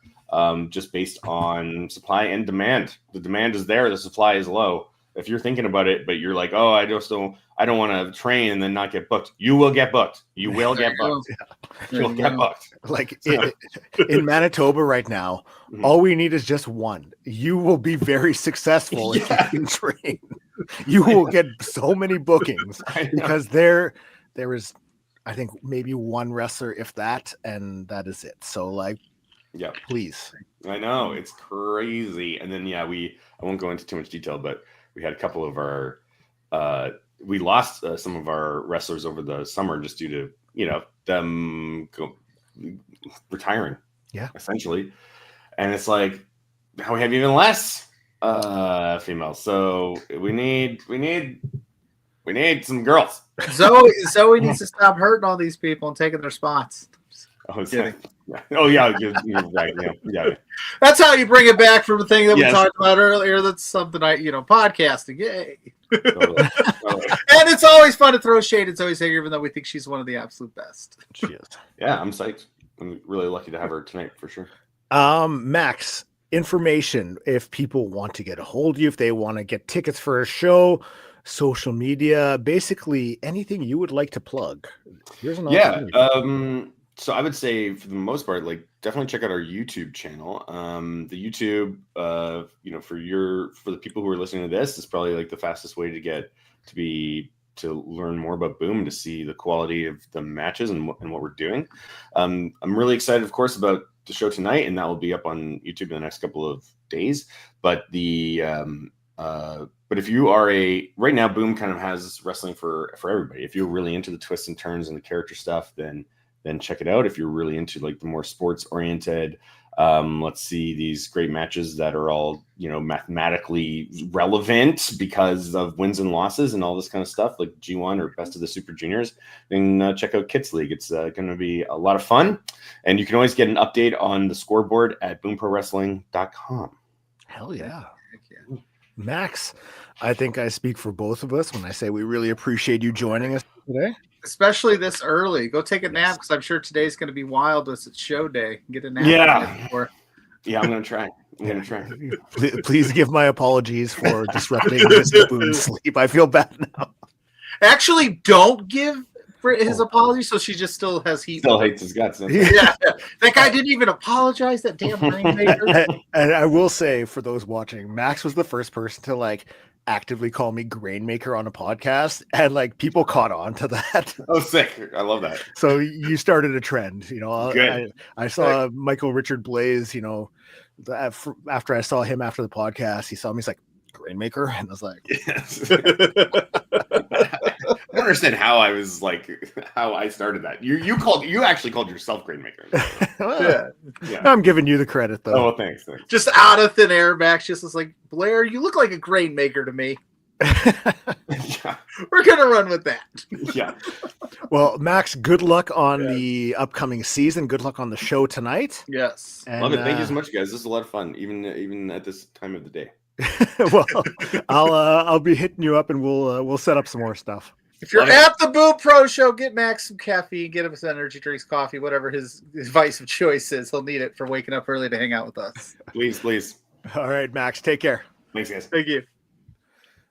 just based on supply and demand. The demand is there, the supply is low. If you're thinking about it, but you're like, oh, I don't want to train and then not get booked. You will get booked. You will get booked. You'll get booked. Like in Manitoba right now, all we need is just one. You will be very successful if you can train. You will get so many bookings because there is, I think, maybe one wrestler, if that, and that is it. So like, yeah, please. I know, it's crazy. And then I won't go into too much detail, but we had a couple of our we lost some of our wrestlers over the summer just due to them retiring, essentially. And it's like, now we have even less females, so we need some girls. Zoe needs to stop hurting all these people and taking their spots. Oh yeah, you're right. Yeah. That's how you bring it back from the thing that we talked about earlier. That's something podcasting. Yay. Totally. And it's always fun to throw shade at Zoe Sager, even though we think she's one of the absolute best. She is. Yeah, I'm psyched. I'm really lucky to have her tonight for sure. Max, information if people want to get a hold of you, if they want to get tickets for a show, social media, basically anything you would like to plug. Here's an opportunity. So I would say for the most part, like, definitely check out our YouTube channel. The YouTube, for the people who are listening to this, is probably like the fastest way to learn more about Boom, to see the quality of the matches and what we're doing. I'm really excited, of course, about the show tonight, and that will be up on YouTube in the next couple of days. But but if you are right now, Boom kind of has wrestling for everybody. If you're really into the twists and turns and the character stuff, then check it out. If you're really into like the more sports oriented, let's see these great matches that are all, mathematically relevant because of wins and losses and all this kind of stuff, like G1 or Best of the Super Juniors, then check out Kids League. It's going to be a lot of fun. And you can always get an update on the scoreboard at boomprowrestling.com. Hell yeah. Max, I think I speak for both of us when I say we really appreciate you joining us today. Especially this early. Go take a nap, because I'm sure today's going to be wild. It's show day. Get a nap. Yeah, I'm going to try. Please give my apologies for disrupting Mr. Boone's sleep. I feel bad now. Actually, don't give his apologies, so she just still has heat. Still hates his guts. Yeah, that guy didn't even apologize, that damn Rainmaker. And I will say, for those watching, Max was the first person to actively call me Grainmaker on a podcast, and people caught on to that. Oh, sick. I love that. So you started a trend. I saw Michael Richard Blairs, after I saw him after the podcast, he saw me, he's like, Grainmaker, and I was like, yes. I don't understand how I started that. You actually called yourself Grainmaker. Yeah. I'm giving you the credit though. Oh, thanks. Just out of thin air, Max just was like, Blair, you look like a Grainmaker to me. Yeah. We're gonna run with that. Yeah. Well, Max, good luck on the upcoming season. Good luck on the show tonight. Yes. And, love it. Thank you so much, guys. This is a lot of fun, even at this time of the day. Well, I'll be hitting you up, and we'll set up some more stuff. If you're at the Boom Pro show, get Max some caffeine, get him some energy drinks, coffee, whatever his vice of choice is. He'll need it for waking up early to hang out with us. Please. All right, Max, take care. Thanks, guys. Thank you.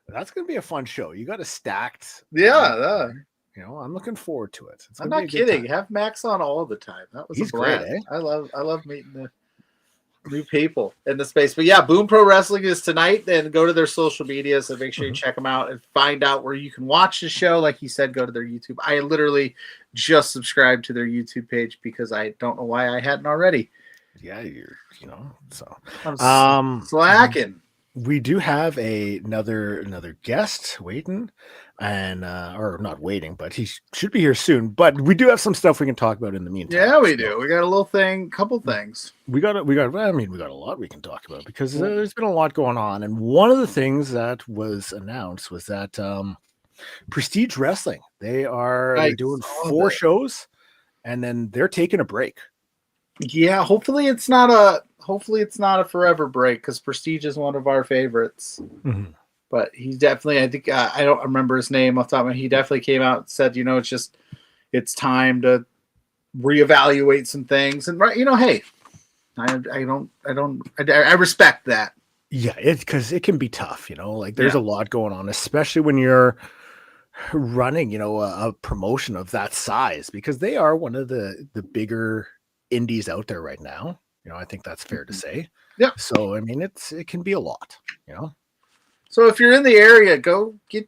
That's going to be a fun show. You got it stacked. Yeah. I'm looking forward to it. I'm not kidding. Have Max on all the time. That was He's a blast. great, eh? I love meeting new people in the space. But yeah, Boom Pro Wrestling is tonight. Then go to their social medias and make sure you check them out and find out where you can watch the show. Like you said, go to their YouTube. I literally just subscribed to their YouTube page because I don't know why I hadn't already. Yeah, so I'm slacking. We do have another guest waiting, and or not waiting, but he should be here soon. But we do have some stuff we can talk about in the meantime. Yeah, we do. We got a little thing, couple things. We got a lot we can talk about because there's been a lot going on. And one of the things that was announced was that Prestige Wrestling, they're doing 4 shows, and then they're taking a break. Yeah, hopefully it's not a forever break because Prestige is one of our favorites. Mm-hmm. But he's definitely, I think, I don't remember his name off the top of my head. He definitely came out and said, it's time to reevaluate some things. And hey, I respect that. Yeah, because it can be tough, there's a lot going on, especially when you're running, a promotion of that size, because they are one of the bigger indies out there right now. I think that's fair to say. Yeah. So, it can be a lot, So if you're in the area, go get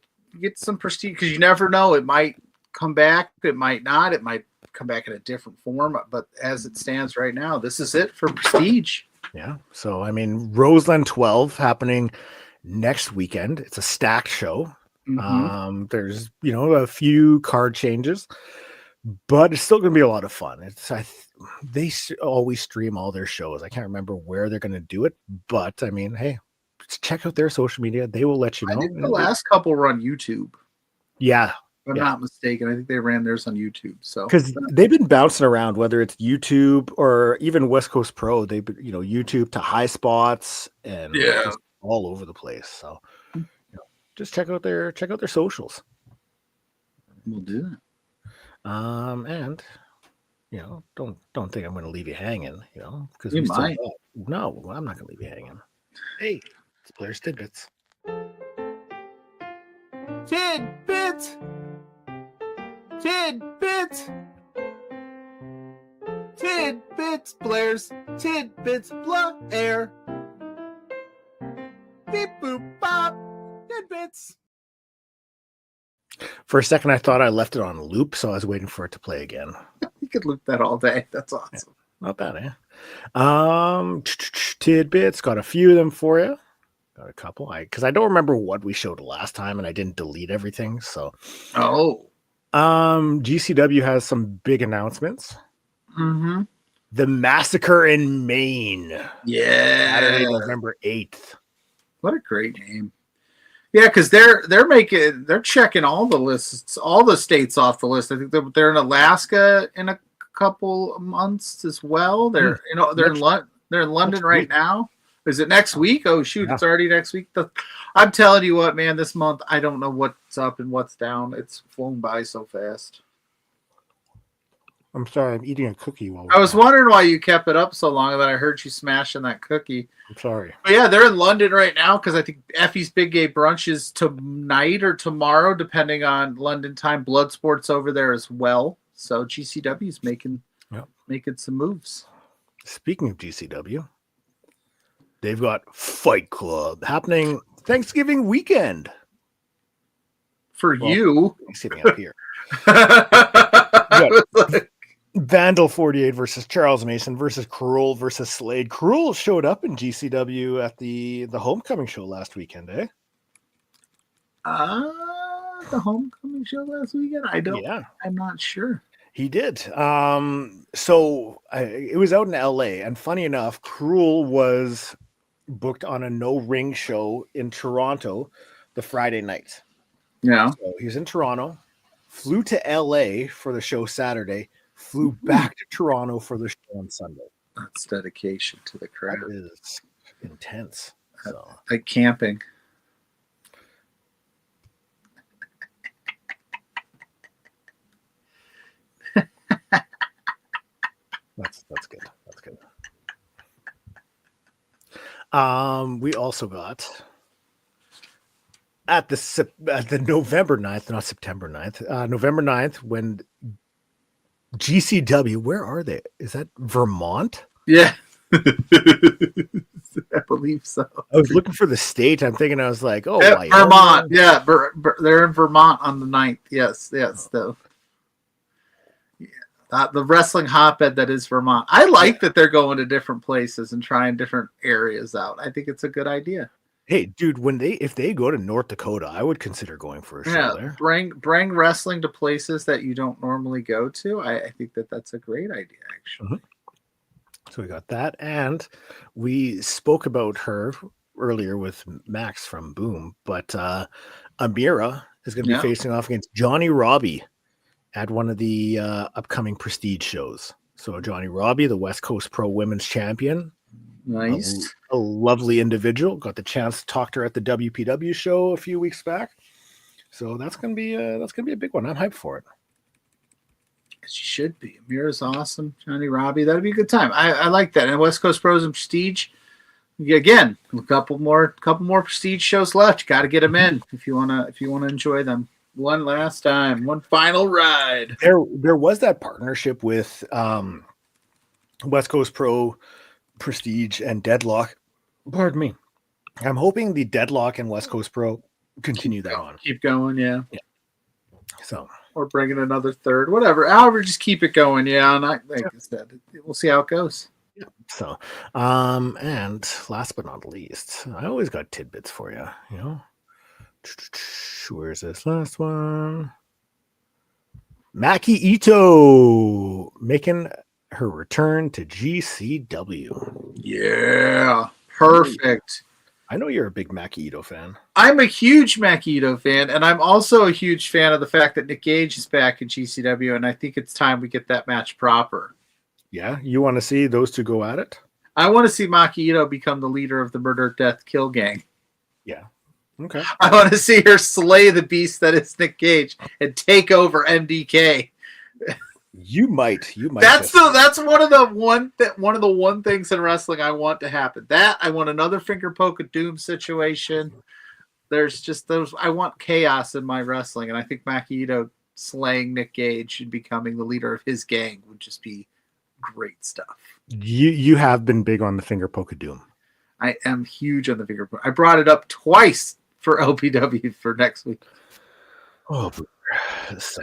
some Prestige, because you never know. It might come back. It might not. It might come back in a different form. But as it stands right now, this is it for Prestige. Yeah. So, Roseland 12 happening next weekend. It's a stacked show. Mm-hmm. There's, a few card changes, but it's still going to be a lot of fun. They always stream all their shows. I can't remember where they're going to do it, but hey, check out their social media. They will let you know. I think the last couple were on YouTube. Yeah. If I'm not mistaken. I think they ran theirs on YouTube. So because they've been bouncing around, whether it's YouTube or even West Coast Pro, they've been, YouTube to High Spots and just all over the place. So just check out their socials. We'll do that. And don't think I'm going to leave you hanging, because you might. No, I'm not going to leave you hanging. Hey, it's Blairs Tidbits. Tidbits. Tidbits. Tidbits. Blairs Tidbits. Blair. Beep boop bop. Tidbits. For a second, I thought I left it on loop, so I was waiting for it to play again. You could loop that all day. That's awesome. Yeah, not bad, eh? Tidbits, got a few of them for you. Got a couple. Because I don't remember what we showed last time, and I didn't delete everything. So, GCW has some big announcements. Mm-hmm. The Massacre in Maine. Yeah, Saturday, November 8th. What a great name. Yeah, because they're checking all the lists, all the states off the list. I think they're in Alaska in a couple months as well. They're they're in London right now. Is it next week? Oh shoot, It's already next week. I'm telling you what, man, this month I don't know what's up and what's down. It's flown by so fast. I'm sorry, I'm eating a cookie I was wondering why you kept it up so long, and then I heard you smashing that cookie. I'm sorry. But yeah, they're in London right now because I think Effie's Big Gay Brunch is tonight or tomorrow, depending on London time. Bloodsport's over there as well. So GCW is making some moves. Speaking of GCW, they've got Fight Club happening Thanksgiving weekend. You. Sitting up here. Vandal 48 versus Charles Mason versus Cruel versus Slade. Cruel showed up in GCW at the homecoming show last weekend, eh? The homecoming show last weekend? I'm not sure. He did. So it was out in LA, and funny enough, Cruel was booked on a no ring show in Toronto the Friday night. Yeah. So he was in Toronto, flew to LA for the show Saturday, flew back to Toronto for the show on Sunday. That's dedication to the crowd. That is intense. So. Like camping. That's good. That's good. We also got at the November 9th, not September 9th, November 9th, when GCW, where are they? Is that Vermont? Yeah. I believe so. I was looking for the state. I'm thinking, I was like, oh, Yeah, Wyoming. Vermont. Yeah, they're in Vermont on the 9th. Yes. Though. Yeah. The wrestling hotbed that is Vermont. I like that they're going to different places and trying different areas out. I think it's a good idea. Hey, dude, if they go to North Dakota, I would consider going for a show there. Bring wrestling to places that you don't normally go to. I think that's a great idea, actually. Mm-hmm. So we got that, and we spoke about her earlier with Max from Boom, but Amira is going to be facing off against Johnny Robbie at one of the upcoming Prestige shows. So Johnny Robbie, the West Coast Pro Women's Champion, nice, a lovely individual. Got the chance to talk to her at the WPW show a few weeks back. So that's gonna be a big one. I'm hyped for it. She should be. Amira's awesome. Johnny Robbie, that'd be a good time. I like that. And West Coast Pros and Prestige, again, a couple more Prestige shows left. You got to get them in if you wanna enjoy them. One last time, one final ride. There was that partnership with West Coast Pro, Prestige, and Deadlock. Pardon me. I'm hoping the Deadlock and West Coast Pro continue that on. Keep going, yeah. So. Or bring in another third, whatever. However, just keep it going, yeah. And I said, we'll see how it goes. Yeah. So, and last but not least, I always got tidbits for you. You know, where's this last one? Maki Ito making her return to GCW. Yeah, perfect. I know you're a big Maki Ito fan. I'm a huge Maki Ito fan, and I'm also a huge fan of the fact that Nick Gage is back in GCW, and I think it's time we get that match proper. Yeah, you want to see those two go at it? I want to see Maki Ito become the leader of the Murder, Death, Kill gang. Yeah. Okay. I want to see her slay the beast that is Nick Gage and take over MDK. You might. That's one of the one things in wrestling I want to happen. That I want another finger poke of doom situation. There's just those. I want chaos in my wrestling, and I think Maki Ito slaying Nick Gage and becoming the leader of his gang would just be great stuff. You have been big on the finger poke of doom. I am huge on the finger poke. I brought it up twice for LPW for next week. Oh, so.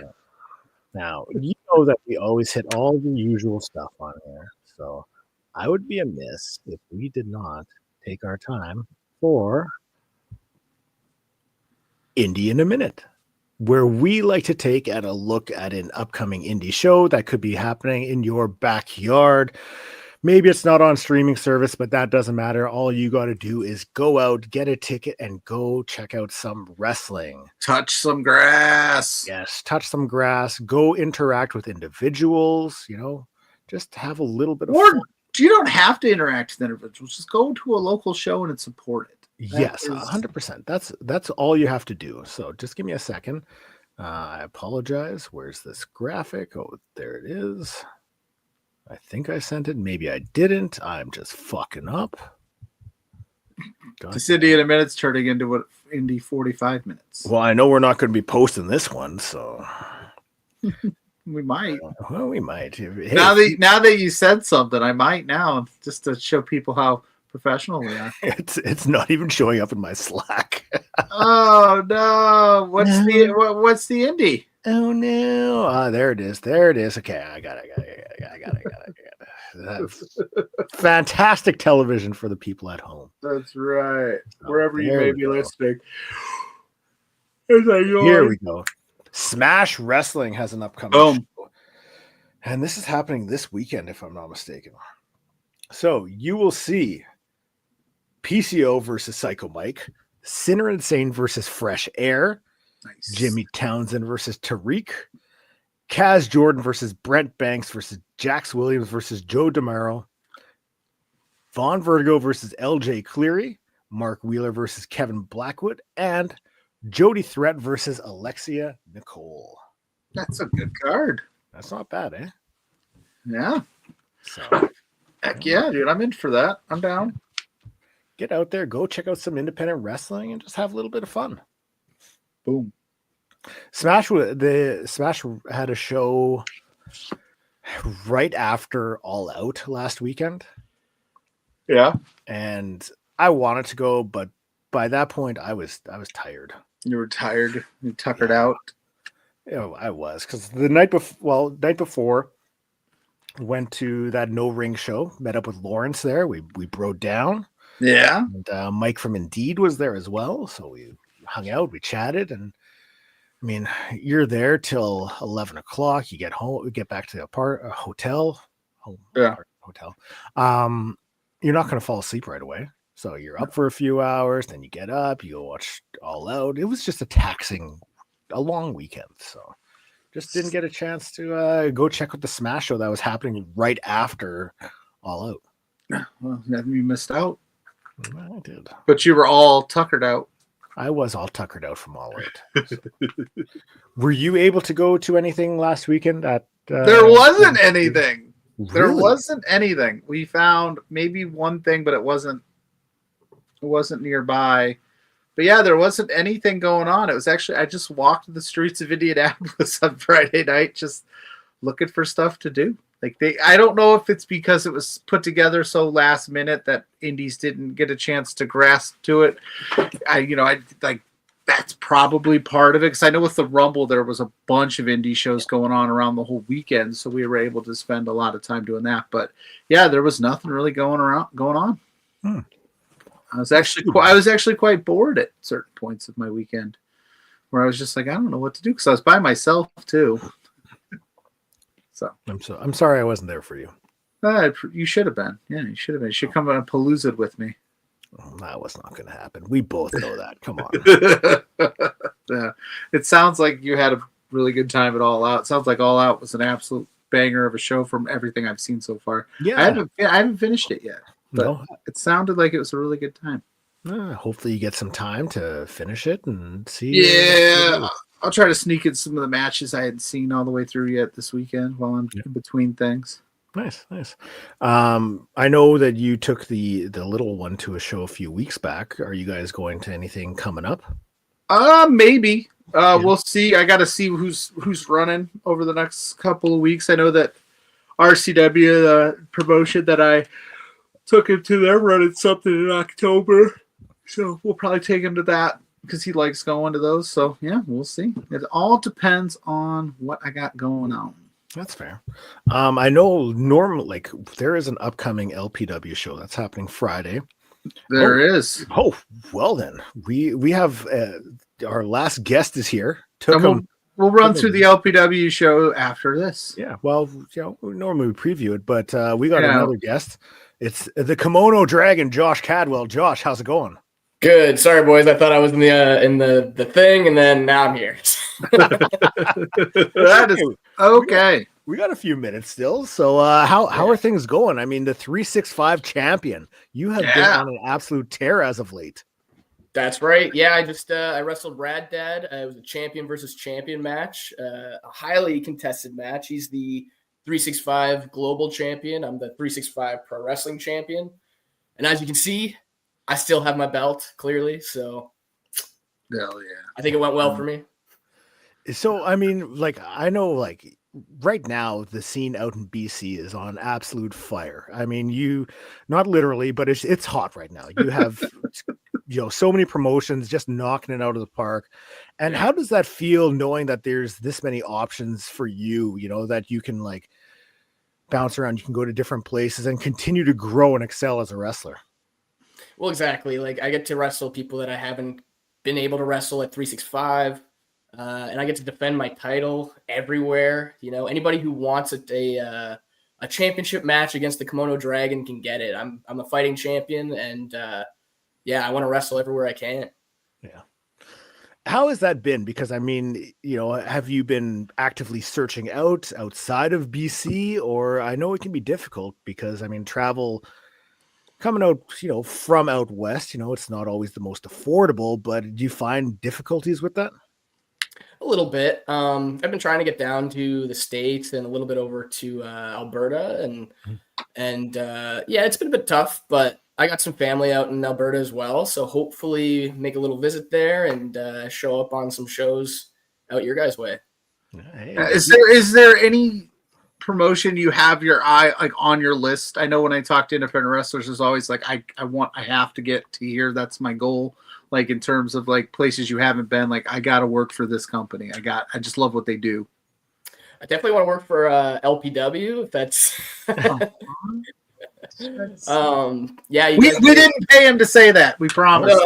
Now, you know that we always hit all the usual stuff on here, so I would be amiss if we did not take our time for Indie in a Minute, where we like to take a look at an upcoming indie show that could be happening in your backyard. Maybe it's not on streaming service, but that doesn't matter. All you got to do is go out, get a ticket, and go check out some wrestling. Touch some grass. Yes, touch some grass. Go interact with individuals. You know, just have a little bit of fun. You don't have to interact with individuals. Just go to a local show and support it. Yes, 100%. That's all you have to do. So just give me a second. I apologize. Where's this graphic? Oh, there it is. I think I sent it. Maybe I didn't. I'm just fucking up. This Indie in a Minute's turning into what Indie 45 minutes. Well, I know we're not going to be posting this one, so we might. Well, we might. Hey, now that you said something, I might now, just to show people how professional we are. It's not even showing up in my Slack. Oh no! What's the Indie? Oh no! There it is. Okay, I got it. Fantastic television for the people at home. That's right. Oh, wherever you may be listening. Here we go. Smash Wrestling has an upcoming show. And this is happening this weekend, if I'm not mistaken. So you will see PCO versus Psycho Mike, Sinner Insane versus Fresh Air, nice. Jimmy Townsend versus Tariq, Kaz Jordan versus Brent Banks versus Jax Williams versus Joe DeMauro, Vaughn Vertigo versus LJ Cleary, Mark Wheeler versus Kevin Blackwood, and Jody Threat versus Alexia Nicole. That's a good card. That's not bad, eh? Yeah. So, heck yeah, dude. I'm in for that. I'm down. Get out there, go check out some independent wrestling, and just have a little bit of fun. Boom. Smash had a show right after All Out last weekend. Yeah. and I wanted to go, but by that point I was tired. You were tired. You tuckered out. I was, because the night before, went to that No Ring show, met up with Lawrence there. We broke down. Yeah. And Mike from Indeed was there as well. So we hung out, we chatted, and I mean, you're there till 11 o'clock. You get home, we get back to the hotel. Hotel. You're not going to fall asleep right away. So you're up for a few hours, then you get up, you go watch All Out. It was just a long weekend. So just didn't get a chance to go check out the Smash show that was happening right after All Out. Well, you missed out. I did. But you were all tuckered out. I was all tuckered out from All Out. So. Were you able to go to anything last weekend? There wasn't anything. Really? There wasn't anything. We found maybe one thing, but it wasn't nearby. But yeah, there wasn't anything going on. It was actually, I just walked the streets of Indianapolis on Friday night, just looking for stuff to do. I don't know if it's because it was put together so last minute that indies didn't get a chance to grasp to it. That's probably part of it, because I know with the Rumble there was a bunch of indie shows going on around the whole weekend, so we were able to spend a lot of time doing that. But yeah, there was nothing really going on. I was actually quite bored at certain points of my weekend, where I was just like, I don't know what to do, because I was by myself too. So I'm sorry I wasn't there for you. You should have been. Yeah, you should have been. You should come on Palooza with me. Oh, that was not going to happen. We both know that. Come on. Yeah. It sounds like you had a really good time at All Out. It sounds like All Out was an absolute banger of a show from everything I've seen so far. Yeah, I haven't finished it yet, but it sounded like it was a really good time. Hopefully you get some time to finish it and see. Yeah, I'll try to sneak in some of the matches I hadn't seen all the way through yet this weekend while I'm in between things. Nice. I know that you took the little one to a show a few weeks back. Are you guys going to anything coming up? Maybe. We'll see. I got to see who's running over the next couple of weeks. I know that RCW, the promotion that I took him to, they're running something in October. So we'll probably take him to that, because he likes going to those. So yeah, we'll see. It all depends on what I got going on. That's fair. I know normally, there is an upcoming LPW show that's happening Friday. There is. Oh, well then. We have our last guest is here. We'll run through the LPW show after this. Yeah, well, normally we preview it, but we got another guest. It's the Kimono Dragon, Josh Cadwell. Josh, how's it going? Good. Sorry, boys. I thought I was in the thing, and then now I'm here. That is okay. We got a few minutes still. So how are things going? I mean, the 365 champion. You have been on an absolute tear as of late. That's right. Yeah, I wrestled Rad Dad. It was a champion versus champion match, a highly contested match. He's the 365 global champion. I'm the 365 pro wrestling champion. And as you can see, I still have my belt, clearly. So hell yeah. I think it went well for me. So, I mean, I know, right now, the scene out in BC is on absolute fire. I mean, not literally, but it's hot right now. You have, so many promotions just knocking it out of the park. And how does that feel, knowing that there's this many options for you, that you can bounce around, you can go to different places and continue to grow and excel as a wrestler? Well, exactly. I get to wrestle people that I haven't been able to wrestle at 365. And I get to defend my title everywhere. Anybody who wants a championship match against the Kimono Dragon can get it. I'm a fighting champion, and I want to wrestle everywhere I can. Yeah. How has that been? Because I mean, have you been actively searching outside of BC, or I know it can be difficult because I mean, travel coming out, from out west, it's not always the most affordable, but do you find difficulties with that? A little bit. I've been trying to get down to the States and a little bit over to Alberta, and it's been a bit tough, but I got some family out in Alberta as well, so hopefully make a little visit there and show up on some shows out your guys' way. Is there any promotion you have your eye like on your list? I know when I talk to independent wrestlers, there's always like I have to get to here. That's my goal. Like in terms of like places you haven't been, like I got to work for this company. I just love what they do. I definitely want to work for LPW if that's. Yeah, we didn't pay him to say that. We promise.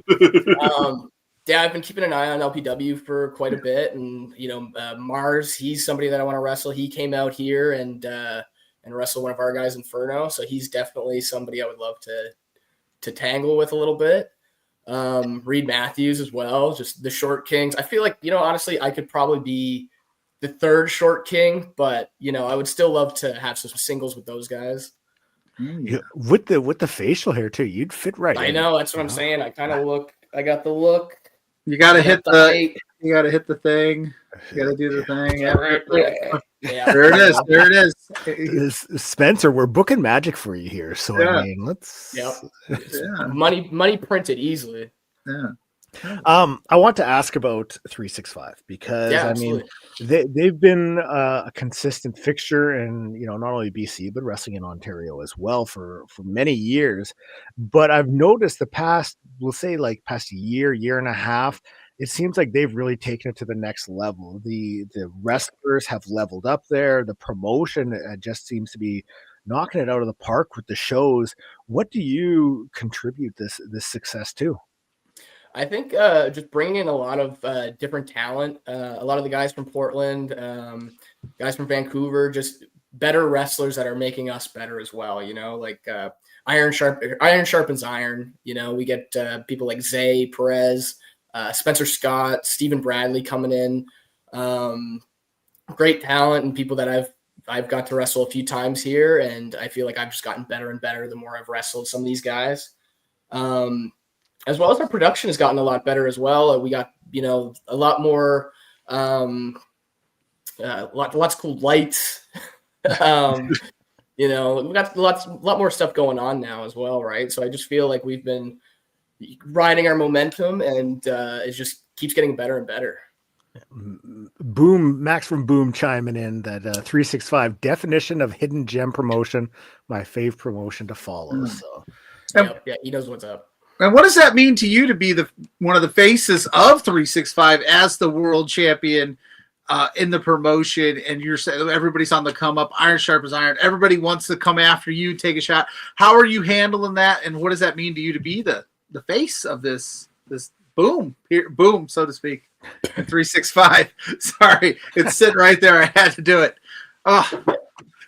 No. Yeah, I've been keeping an eye on LPW for quite a bit, and Mars, he's somebody that I want to wrestle. He came out here and wrestle one of our guys, Inferno, so he's definitely somebody I would love to tangle with a little bit. Reed Matthews as well, just the short kings. I feel like honestly, I could probably be the third short king, but I would still love to have some singles with those guys. Yeah, with the facial hair too, you'd fit right. I know, that's what I'm saying. I kind of look. I got the look. You gotta hit the height. You gotta hit the thing. You gotta do the thing. Yeah. There it is. Spencer, we're booking magic for you here. So I mean, let's. Money printed easily. Yeah. I want to ask about 365 because I mean they've been a consistent fixture in not only BC but wrestling in Ontario as well for many years. But I've noticed the past, we'll say like past year and a half, it seems like they've really taken it to the next level. The wrestlers have leveled up there. The promotion just seems to be knocking it out of the park with the shows. What do you contribute this success to? I think just bringing in a lot of different talent, a lot of the guys from Portland, guys from Vancouver, just better wrestlers that are making us better as well. Like iron sharpens iron. We get people like Zay Perez, Spencer Scott, Stephen Bradley coming in. Great talent and people that I've got to wrestle a few times here, and I feel like I've just gotten better and better the more I've wrestled some of these guys. As well as our production has gotten a lot better as well. We got, a lot more, lots of cool lights. We got a lot more stuff going on now as well, right? So I just feel like we've been riding our momentum, and it just keeps getting better and better. Boom, Max from Boom chiming in that 365 definition of hidden gem promotion, my fave promotion to follow. So yeah, he knows what's up. And what does that mean to you to be one of the faces of 365 as the world champion in the promotion? And you're saying everybody's on the come up, iron sharp as iron. Everybody wants to come after you, take a shot. How are you handling that? And what does that mean to you to be the face of this boom, so to speak, 365? Sorry, it's sitting right there. I had to do it. Oh.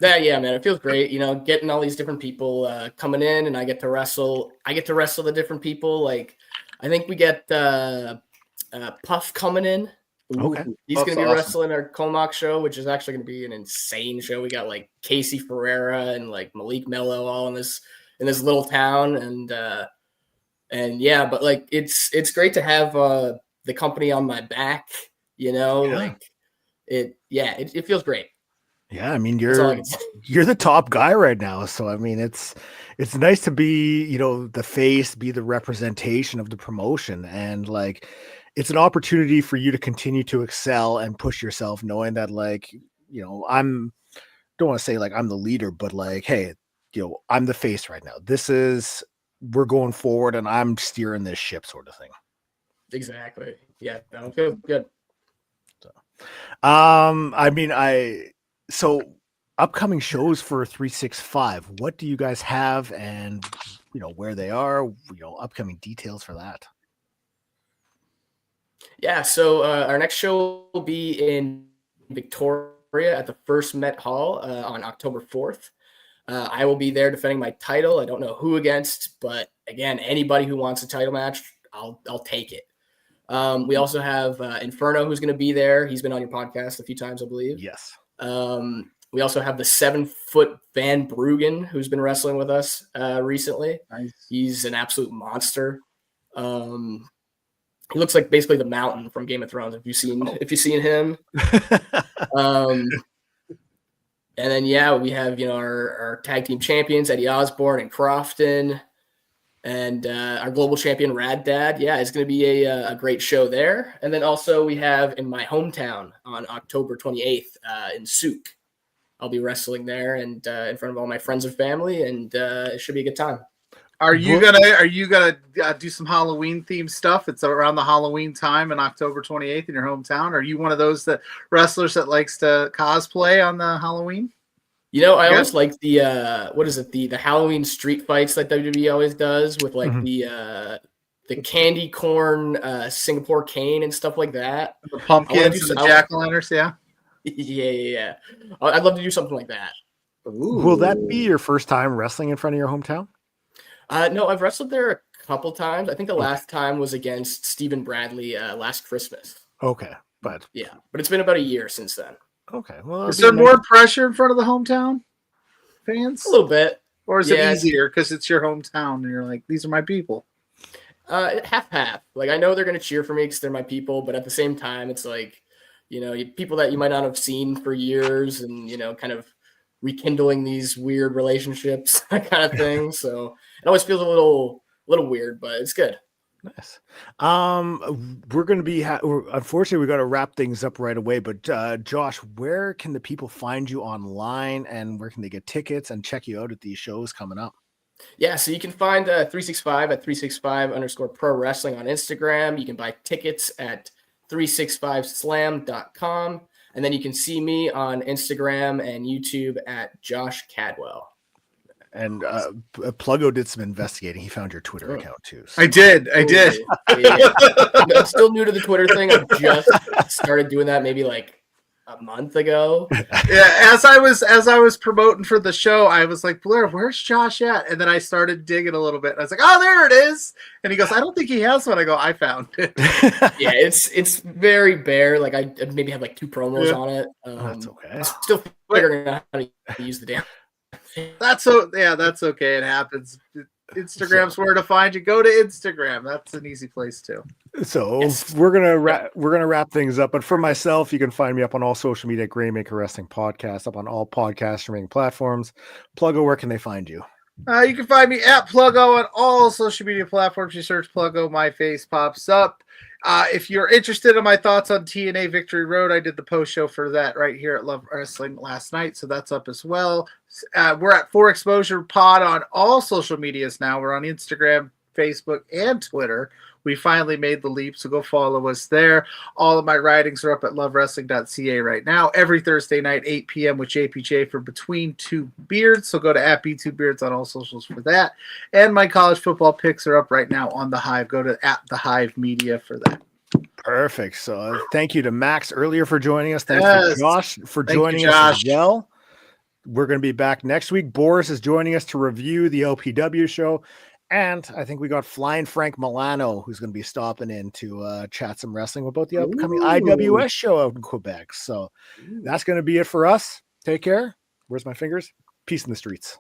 Yeah, man, it feels great. Getting all these different people coming in, and I get to wrestle the different people. Like, I think we get Puff coming in. Okay, he's going to be wrestling our Comac show, which is actually going to be an insane show. We got like Casey Ferreira and like Malik Mello all in this little town, and yeah, but like it's great to have the company on my back. Like it feels great. Yeah, I mean you're the top guy right now, so I mean it's nice to be the face, be the representation of the promotion, and like it's an opportunity for you to continue to excel and push yourself, knowing that like don't want to say like I'm the leader, but like hey, I'm the face right now. We're going forward, and I'm steering this ship, sort of thing. Exactly. Yeah, that feels good. So, upcoming shows for 365, what do you guys have, and where they are, upcoming details for that? Yeah, so our next show will be in Victoria at the First Met Hall on October 4th. I will be there defending my title. I don't know who against, but again, anybody who wants a title match, I'll take it. We also have Inferno, who's going to be there. He's been on your podcast a few times, I believe. Yes. We also have the 7-foot Van Bruggen, who's been wrestling with us recently. Nice. He's an absolute monster. He looks like basically the Mountain from Game of Thrones. If you've seen him. And then we have our tag team champions Eddie Osborne and Crofton, and our global champion Rad Dad. Yeah, it's going to be a great show there. And then also we have in my hometown on October 28th in Souk. I'll be wrestling there and in front of all my friends and family, and it should be a good time. Are you gonna do some Halloween themed stuff? It's around the Halloween time on October 28th in your hometown. Are you one of those wrestlers that likes to cosplay on the Halloween? You know, I always like the what is it? The Halloween street fights that WWE always does with like the candy corn Singapore cane and stuff like that. The pumpkins and the jack-o'-lanterns, yeah. Yeah. I'd love to do something like that. Ooh. Will that be your first time wrestling in front of your hometown? No, I've wrestled there a couple times. I think the last time was against Stephen Bradley last Christmas. Okay, but it's been about a year since then. Okay, well, is there more pressure in front of the hometown fans? A little bit, or is it easier because it's your hometown and you're like, these are my people? Half. Like I know they're gonna cheer for me because they're my people, but at the same time, it's like, you know, people that you might not have seen for years, and you know, kind of rekindling these weird relationships, that kind of thing. So it always feels a little weird, but it's good. Nice. We're going to be, unfortunately, we got to wrap things up right away, but Josh, where can the people find you online, and where can they get tickets and check you out at these shows coming up? Yeah, so you can find 365 at 365_pro wrestling on Instagram. You can buy tickets at 365slam.com. And then you can see me on Instagram and YouTube at Josh Cadwell. And Pluggo did some investigating. He found your Twitter account too. So. I did. Yeah. I'm still new to the Twitter thing. I just started doing that maybe like a month ago. Yeah, as I was promoting for the show, I was like, Blair, where's Josh at? And then I started digging a little bit. I was like, oh, there it is. And he goes, I don't think he has one. I go, I found it. Yeah, it's very bare. Like I maybe have like 2 promos on it. That's okay. I'm still figuring out how to use the damn thing. That's okay. It happens. Instagram's where to find you. Go to Instagram. That's an easy place too. So we're gonna wrap things up. But for myself, you can find me up on all social media at Graymaker Wrestling Podcast, up on all podcast streaming platforms. Pluggo, where can they find you? You can find me at Pluggo on all social media platforms. You search Pluggo, my face pops up. If you're interested in my thoughts on TNA Victory Road, I did the post show for that right here at Love Wrestling last night, so that's up as well. We're at 4Exposure Pod on all social medias now. We're on Instagram, Facebook, and Twitter. We finally made the leap, so go follow us there. All of my writings are up at lovewrestling.ca right now. Every Thursday night, 8 p.m. with JPJ for Between Two Beards. So go to @B2Beards on all socials for that. And my college football picks are up right now on The Hive. Go to @TheHive Media for that. Perfect. So thank you to Max earlier for joining us. Thanks to Josh for joining us as well. We're going to be back next week. Boris is joining us to review the LPW show. And I think we got Flying Frank Milano, who's going to be stopping in to chat some wrestling about the upcoming IWS show out in Quebec. So that's going to be it for us. Take care. Where's my fingers? Peace in the streets.